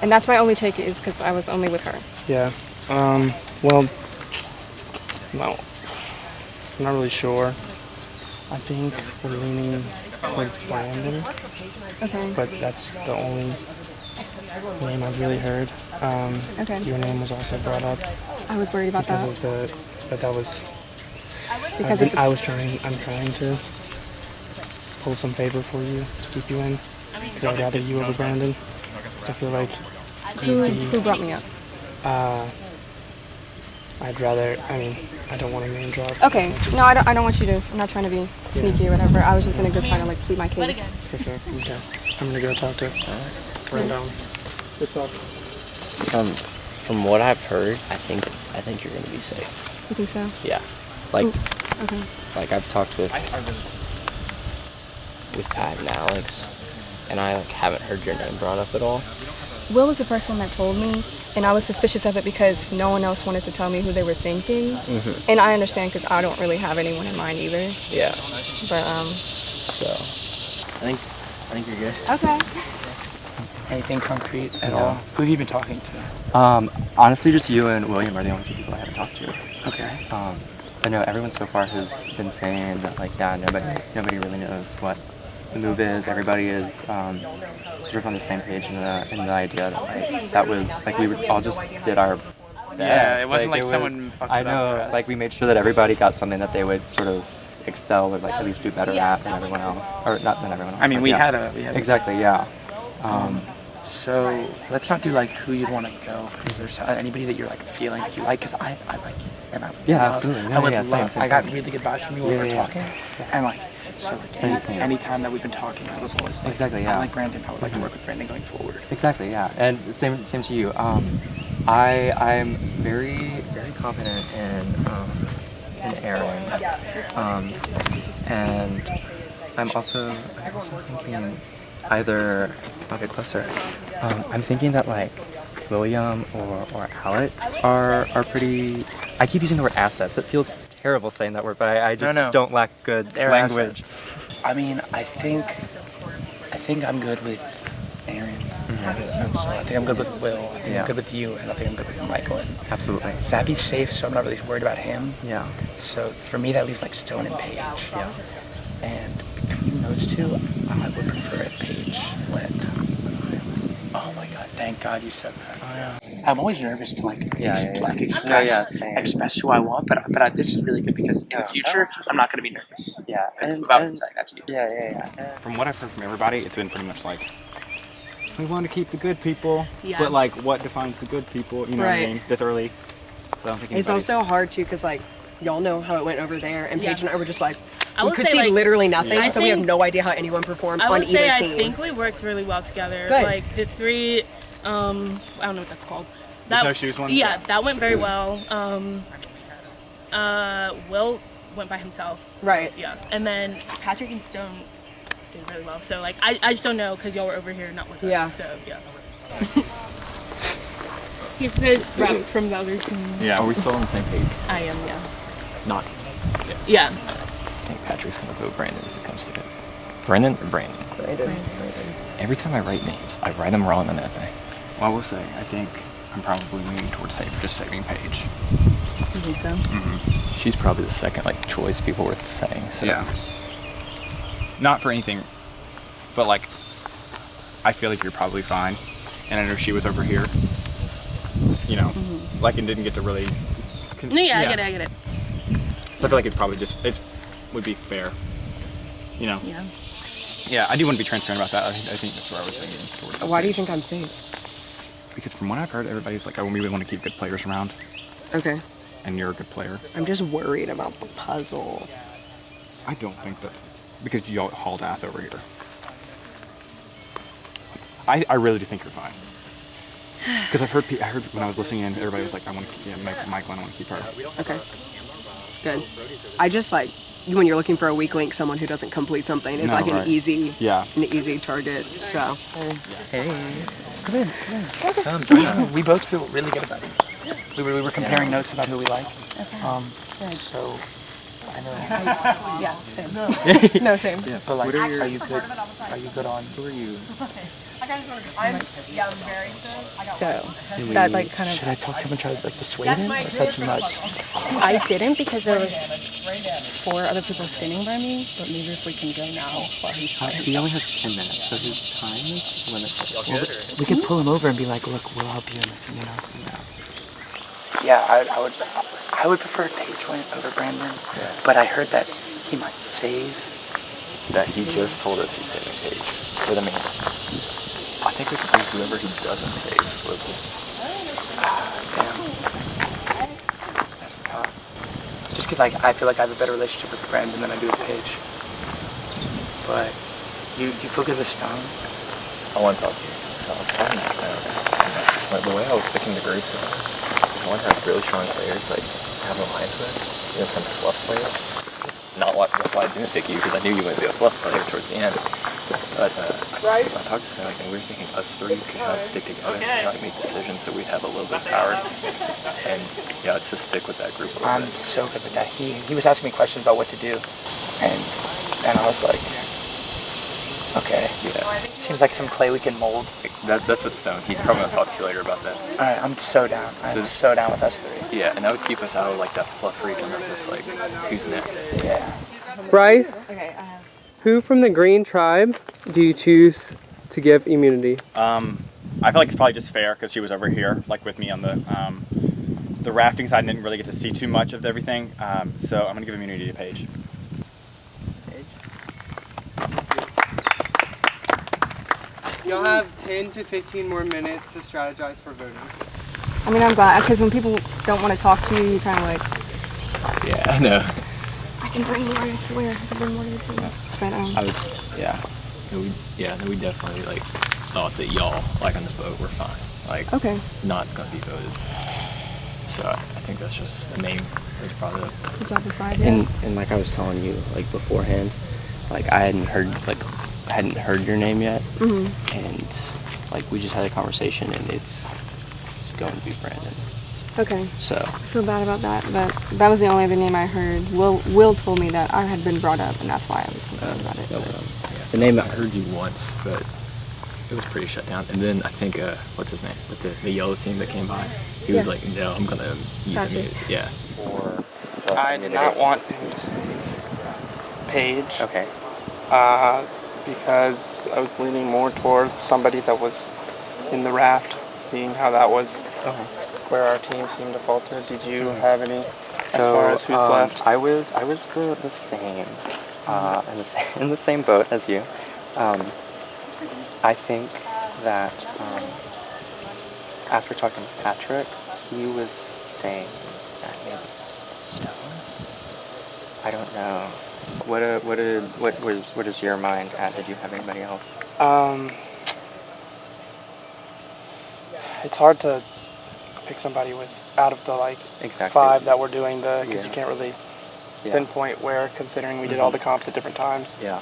And that's my only take is because I was only with her. Yeah. Well, no. I'm not really sure. I think we're leaning towards Brandon. Okay. But that's the only name I've really heard. Okay. Your name was also brought up I was worried about because that. of but that was Because of the- I'm trying to pull some favor for you to keep you in. Because I'd rather you over Brandon. Because I feel like Who brought me up? I'd rather, I don't want to name drop. Okay. No, I don't want you to. I'm not trying to be sneaky or whatever. I was just gonna go try to like plead my case. For sure. Okay. I'm gonna go talk to Brandon. Good talk. From what I've heard, I think you're gonna be safe. You think so? Yeah. Like Okay. like I've talked with Pat and Alex, and I like haven't heard your name brought up at all. Will was the first one that told me, and I was suspicious of it because no one else wanted to tell me who they were thinking. And I understand because I don't really have anyone in mind either. Yeah. But So I think you're good. Okay. Anything concrete at all? Who have you been talking to? Honestly, just you and William are the only two people I haven't talked to. Okay. But no, everyone so far has been saying that like, yeah, nobody really knows what the move is. Everybody is sort of on the same page in the idea that like that was like we all just did our best. Yeah, it wasn't like it someone fucked I it up know, for us. like we made sure that everybody got something that they would sort of excel or like at least do better at than everyone else, or not than everyone else. I mean, but we yeah. had a Exactly, yeah. So let's not do like who you'd want to go. Is there anybody that you're like feeling like you like? Because I like you, and I Yeah, love, absolutely. I would Yeah, love. same. I got really good vibes from you when we were Yeah. talking, and like so like any time that we've been talking, I was always like, Exactly, I yeah. like Brandon. I would like to work with Brandon going forward. Exactly, yeah. And same to you. I'm very confident in Aaron. And I'm also thinking either I'll get closer. I'm thinking that like William or Alex are pretty. I keep using the word assets. It feels terrible saying that word, but I just No. don't lack good They're language. assets. I mean, I think I'm good with Aaron. So I think I'm good with Will. I think I'm good with you, and I think I'm good with Michael. And Absolutely. Zabby's safe, so I'm not really worried about him. Yeah. So for me, that leaves like Stone and Paige. Yeah. And between those two, I would prefer if Paige went. Oh my God! Thank God you said that. Oh, yeah. I'm always nervous to express who I want, but this is really good because in the future I'm not going to be nervous. Yeah, about saying that to you. Yeah. From what I've heard from everybody, it's been pretty much like, we want to keep the good people, but like, what defines the good people? You know what I mean? This early. So I don't think it's also hard too, because like y'all know how it went over there, and Paige and I were just like, I we would could say, see like, literally nothing, I so we have think- no idea how anyone performed I on would either say team. I think we worked really well together. Good. Like the three, I don't know what that's called. The snowshoes one? Yeah, that went very well. Will went by himself. So, Right. Yeah, and then Patrick and Stone did really well. So like I just don't know because y'all were over here not with us. So yeah. He's the rep from the other team. Yeah. Are we still on the same page? I am. Yeah. Not. Yeah. I think Patrick's gonna vote Brandon if it comes to it. Brendan or Brandon? Brandon. Every time I write names, I write them wrong on that thing. Well, I will say, I think I'm probably leaning towards just saving Paige. You think so? Mm-hmm. She's probably the second choice people worth saying. So. Yeah. Not for anything, but like, I feel like you're probably fine. And I know she was over here, you know, like, and didn't get to really. No, I get it. So I feel like it probably would be fair, you know. Yeah. Yeah, I do want to be transparent about that. I think that's where I was thinking towards. Why do you think I'm safe? Because from what I've heard, everybody's like, oh, we really want to keep good players around. Okay. And you're a good player. I'm just worried about the puzzle. I don't think that's because you all hauled ass over here. I really do think you're fine. Because I heard when I was listening in, everybody was like, I want to keep Michael, and I want to keep her. Okay. Good. I just like when you're looking for a weak link, someone who doesn't complete something is like an easy target. So. Hey, come in. Come. We both feel really good about it. We were comparing notes about who we like. So I know. Yeah, same. No, same. Yeah, but like, are you good? Are you good on? Who are you? I'm very good. So That like kind of. Should I talk to him and try to like dissuade him, or is that too much? I didn't because there was 4 other people standing by me, but maybe if we can go now while he's He only has 10 minutes, so his time is limited. Well, we could pull him over and be like, look, we'll help you, you know. Yeah, I would prefer Paige went over Brandon, but I heard that he might save. That he just told us he's saving Paige. But I mean, I think we could do whoever he doesn't save. Damn. That's tough. Just because like, I feel like I have a better relationship with Brandon than I do with Paige. But you feel good with Stone? I want to talk to you. So I was talking to Stone. Like the way I was picking the groups, I want to have really strong players, like have alliance with, and some fluff players. Not why I didn't pick you, because I knew you might be a fluff player towards the end. But I talked to Stone, and we were thinking us 3 could kind of stick together and like make decisions so we'd have a little bit of power. And yeah, let's just stick with that group a little I'm bit. so good with that. He was asking me questions about what to do, and I was like, okay, seems like some clay we can mold. That's what Stone. He's probably gonna talk to you later about that. All right, I'm so down. I'm so down with us 3. Yeah, and that would keep us out of like that fluff region of this like who's next. Yeah. Bryce, who from the Green Tribe do you choose to give immunity? I feel like it's probably just fair because she was over here, like with me on the rafting side, and didn't really get to see too much of everything. So I'm gonna give immunity to Paige. You'll have 10 to 15 more minutes to strategize for voting. I mean, I'm glad, because when people don't want to talk to you, you kind of like, Yeah, I know. I can bring more, I swear, I can bring more to the team. But, I was, we definitely like thought that y'all, like on this vote, were fine. Like, Okay. not gonna be voted. So I think that's just the name is probably. Good job deciding. And like I was telling you, like beforehand, like I hadn't heard your name yet, and like we just had a conversation, and it's going to be Brandon. Okay. So. I feel bad about that, but that was the only other name I heard. Will told me that I had been brought up, and that's why I was concerned about it. The name I heard you once, but it was pretty shut down. And then I think what's his name with the yellow team that came by, he was like, no, I'm gonna use it. Yeah. I did not want him to Paige. Okay. Because I was leaning more toward somebody that was in the raft, seeing how that was where our team seemed to falter. Did you have any as far as who's left? I was the same, in the same boat as you. I think that after talking to Patrick, he was saying that maybe Stone. I don't know. What is your mind at? Did you have anybody else? It's hard to pick somebody out of the five that we're doing because you can't really pinpoint where, considering we did all the comps at different times. Yeah.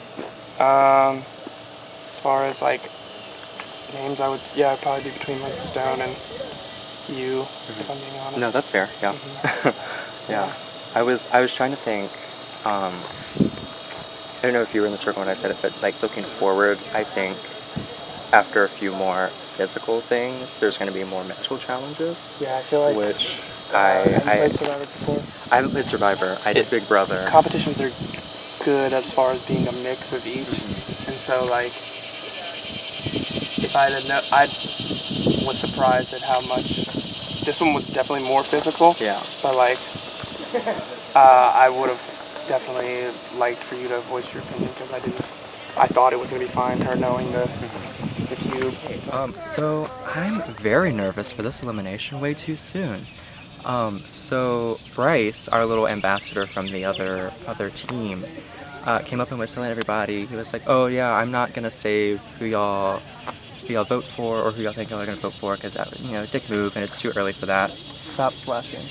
As far as names, I'd probably be between Stone and you, if I'm being honest. No, that's fair. Yeah. Yeah. I was trying to think. I don't know if you were in the circle when I said it, but looking forward, I think after a few more physical things, there's going to be more mental challenges. Yeah, I feel like. Which have you played Survivor before? I haven't played Survivor. I did Big Brother. Competitions are good as far as being a mix of each, and so if I was surprised at how much this one was definitely more physical. Yeah. But I would have definitely liked for you to voice your opinion because I thought it was gonna be fine. Her knowing the cube. So I'm very nervous for this elimination way too soon. So Bryce, our little ambassador from the other team, came up and was telling everybody. He was like, "Oh yeah, I'm not gonna save who y'all vote for or who y'all think y'all are gonna vote for because dick move and it's too early for that. Stop slashing."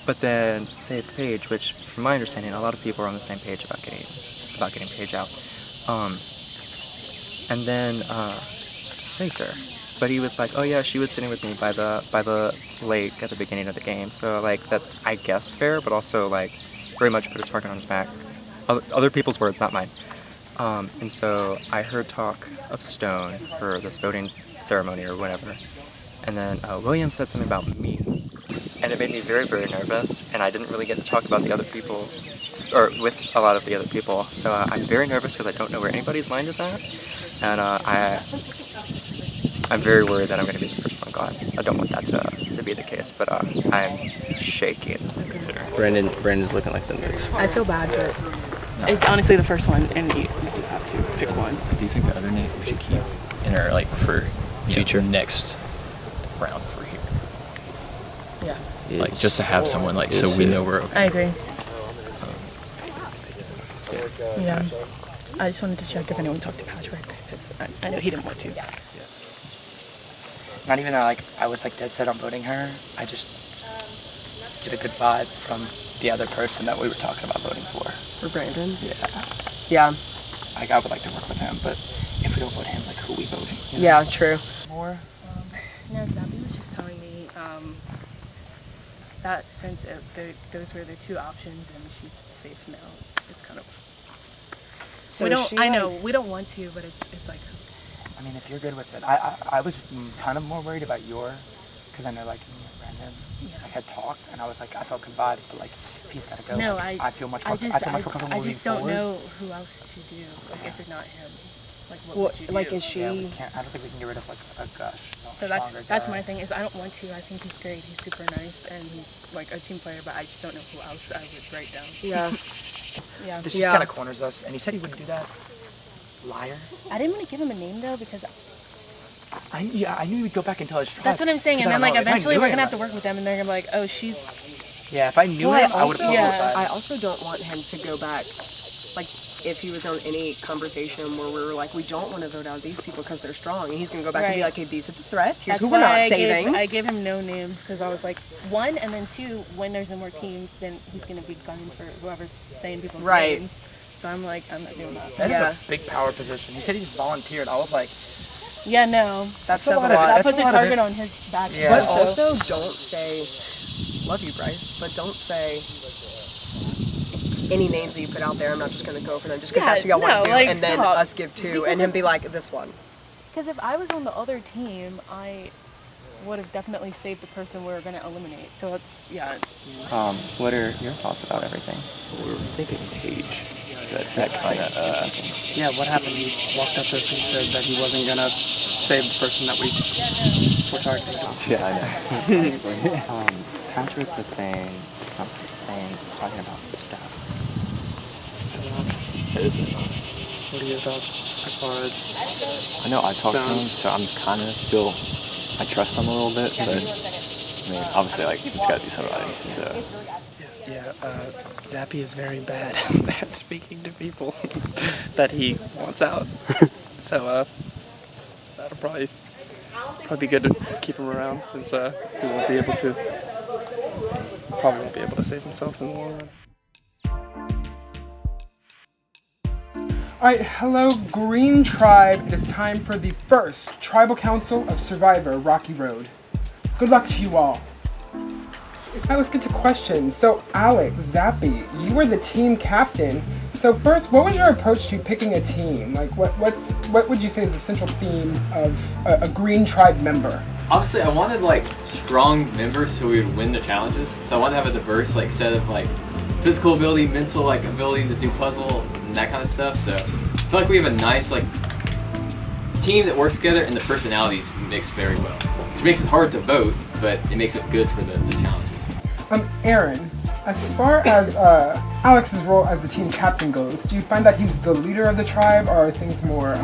But then save Paige, which, from my understanding, a lot of people are on the same page about getting Paige out. And then saved her. But he was like, "Oh yeah, she was sitting with me by the lake at the beginning of the game." So that's, I guess, fair, but also very much put a target on his back. Other people's words, not mine. And so I heard talk of Stone for this voting ceremony or whatever. And then William said something about me. And it made me very, very nervous, and I didn't really get to talk about the other people, or with a lot of the other people. So I'm very nervous because I don't know where anybody's mind is at, and I'm very worried that I'm going to be the first one gone. I don't want that to be the case, but I'm shaking. Brandon's looking like the move. I feel bad, but it's honestly the first one, and you just have to pick one. Do you think the other name we should keep in our for future next round for here? Yeah. Just to have someone so we know we're okay. I agree. Yeah. I just wanted to check if anyone talked to Patrick because I know he didn't want to. Not even that I was dead set on voting her. I just get a good vibe from the other person that we were talking about voting for. For Brandon? Yeah. Yeah. I would like to work with him, but if we don't vote him, who are we voting? Yeah, true. More? No, Zabby was just telling me that since those were the two options and she's safe now, it's kind of. So I know we don't want to, but it's like. I mean, if you're good with it, I was kind of more worried about because I know me and Brandon had talked, and I was I felt good vibes, but if he's got to go, No, I feel much more comfortable moving I just don't forward. know who else to do. If it's not him, what would you do? Is she? Yeah, we can't. I don't think we can get rid of a gush. So that's my thing is I don't want to. I think he's great. He's super nice and he's a team player, but I just don't know who else I would write down. Yeah. Yeah. This just kind of corners us, and he said he wouldn't do that. Liar. I didn't want to give him a name though because I knew he would go back and tell his tribe. that's what I'm saying, and then eventually we're gonna have to work with them, and they're gonna be like, oh, she's. Yeah, if I knew him, I would have. I also don't want him to go back, if he was on any conversation where we were we don't want to vote out these people because they're strong, and he's gonna go back and be like, hey, these are the threats. Here's who we're not saving. I gave him no names because I was like, one, and then two, when there's no more teams, then he's gonna be gunning for whoever's saying people's names. So I'm like, I'm not doing that. That is a big power position. He said he just volunteered. I was like, yeah, no. That says a lot. That puts a target on his back. Yeah. But also, don't say, love you, Bryce, but don't say, any names that you put out there, I'm not just gonna go for them just because that's who y'all want to do, and then us give two, and him be like, this one. Because if I was on the other team, I would have definitely saved the person we were going to eliminate. So it's, yeah. What are your thoughts about everything? We're thinking Paige. That kind of, Yeah, what happened? He walked up to us and said that he wasn't gonna save the person that we were targeting. Yeah, I know. Patrick was saying something, talking about stuff. It is an option. What are your thoughts as far as? I know, I talked to him, so I'm kind of still, I trust him a little bit, but I mean, obviously, like, it's got to be somebody, so. Yeah, Zappy is very bad at speaking to people that he wants out. So, that'll probably be good to keep him around since he won't be able to, probably won't be able to save himself in the long run. Alright, hello Green Tribe. It is time for the first Tribal Council of Survivor Rocky Road. Good luck to you all. Alright, let's get to questions. So Alex, Zappy, you were the team captain. So first, what was your approach to picking a team? Like what would you say is the central theme of a Green Tribe member? Obviously, I wanted like strong members so we would win the challenges. So I wanted to have a diverse like set of like physical ability, mental like ability to do puzzle and that kind of stuff. So I feel like we have a nice like team that works together and the personalities mix very well. Which makes it hard to vote, but it makes it good for the challenges. Aaron, as far as Alex's role as the team captain goes, do you find that he's the leader of the tribe, or are things more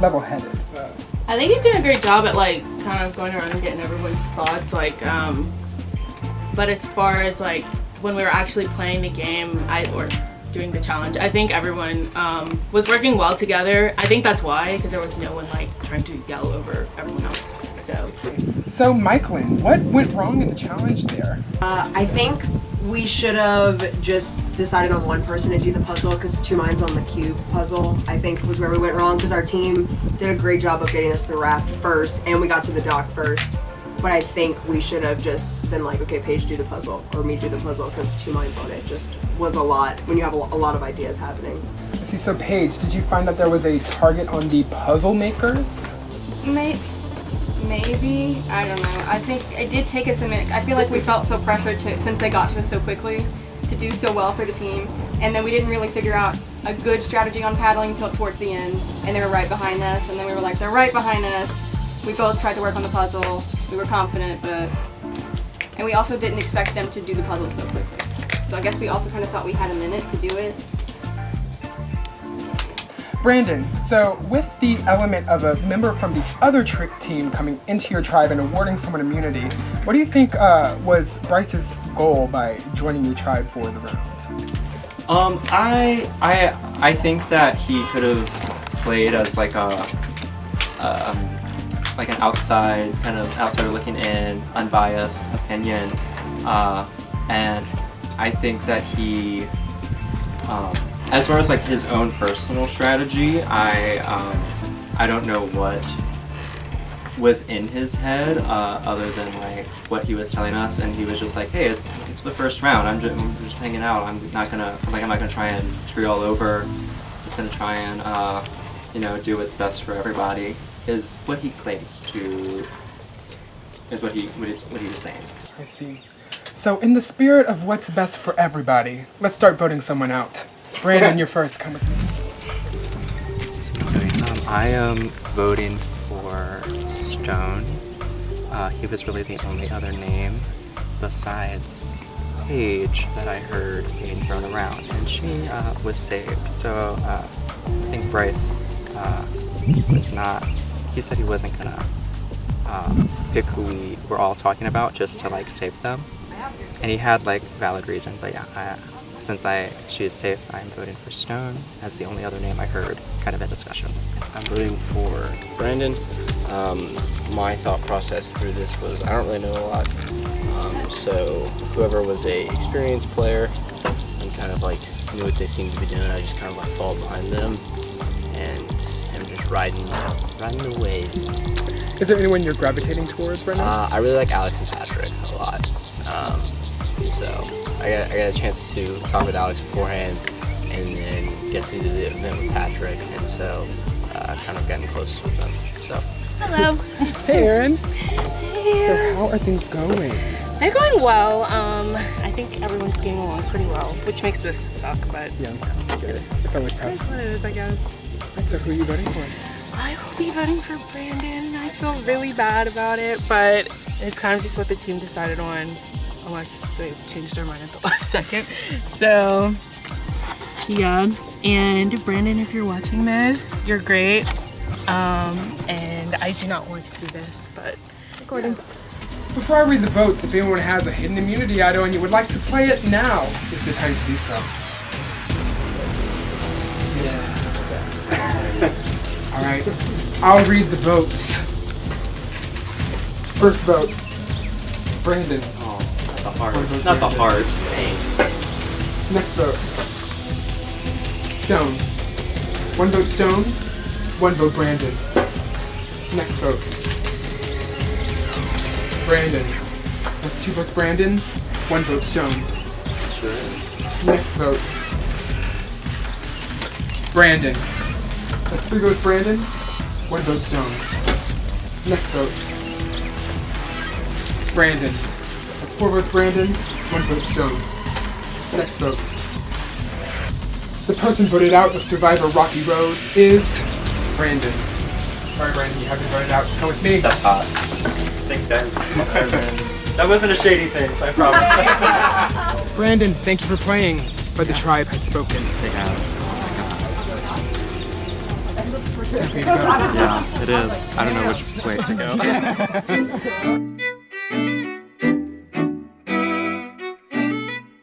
level-headed? I think he's doing a great job at like kind of going around and getting everyone's thoughts. Like, but as far as like when we were actually playing the game, or doing the challenge, I think everyone was working well together. I think that's why, because there was no one like trying to yell over everyone else. So Michaelin, what went wrong in the challenge there? I think we should have just decided on one person to do the puzzle, because 2 minds on the cube puzzle, I think, was where we went wrong, because our team did a great job of getting us the raft first, and we got to the dock first. But I think we should have just been like, okay, Paige, do the puzzle, or me do the puzzle, because 2 minds on it just was a lot when you have a lot of ideas happening. See, so Paige, did you find that there was a target on the puzzle makers? Maybe, I don't know. I think it did take us a minute. I feel like we felt so pressured since they got to us so quickly to do so well for the team, and then we didn't really figure out a good strategy on paddling until towards the end, and they were right behind us, and then we were like, they're right behind us. We both tried to work on the puzzle. We were confident, and we also didn't expect them to do the puzzle so quickly. So I guess we also kind of thought we had a minute to do it. Brandon, so with the element of a member from the other trick team coming into your tribe and awarding someone immunity, what do you think was Bryce's goal by joining your tribe for the round? I think that he could have played as like like an outsider looking in, unbiased opinion, and I think that he. As far as like his own personal strategy, I don't know what was in his head other than like what he was telling us, and he was just like, hey, it's the first round. I'm just hanging out. I'm not gonna try and screw you all over. I'm just gonna try and do what's best for everybody. Is what he claims to. Is what he was saying. I see. So in the spirit of what's best for everybody, let's start voting someone out. Brandon, you're first. Come with me. I am voting for Stone. He was really the only other name besides Paige that I heard being thrown around, and she was saved. So I think Bryce was not. He said he wasn't gonna pick who we were all talking about just to like save them, and he had like valid reason. But yeah, since she is safe, I'm voting for Stone as the only other name I heard kind of in discussion. I'm voting for Brandon. My thought process through this was I don't really know a lot. So whoever was a experienced player and kind of like knew what they seemed to be doing, I just kind of like followed behind them and am just riding the wave. Is there anyone you're gravitating towards right now? I really like Alex and Patrick a lot. and so I got a chance to talk with Alex beforehand, and then get to do the event with Patrick, and so kind of getting close with them. So. Hello. Hey, Erin. Hey. So how are things going? They're going well. I think everyone's getting along pretty well, which makes this suck, but yeah, it's always tough. It is what it is, I guess. So who are you voting for? I will be voting for Brandon. I feel really bad about it, but it's kind of just what the team decided on, unless they changed their mind at the last second. So, yeah. And Brandon, if you're watching this, you're great. And I do not want to do this, but recording. Before I read the votes, if anyone has a hidden immunity idol and you would like to play it, now is the time to do so. Alright, I'll read the votes. First vote, Brandon. Oh, not the heart. Not the heart. Next vote, Stone. 1 vote Stone, 1 vote Brandon. Next vote, Brandon. That's 2 votes Brandon, 1 vote Stone. Sure is. Next vote, Brandon. That's 3 votes Brandon, 1 vote Stone. Next vote, Brandon. That's 4 votes Brandon, 1 vote Stone. Next vote. The person voted out of Survivor Rocky Road is Brandon. Sorry, Brandon, you haven't voted out. Come with me. That's hot. Thanks, guys. That wasn't a shady thing, so I promise. Brandon, thank you for playing, but the tribe has spoken. They have. It's time for you to go. Yeah, it is. I don't know which way to go.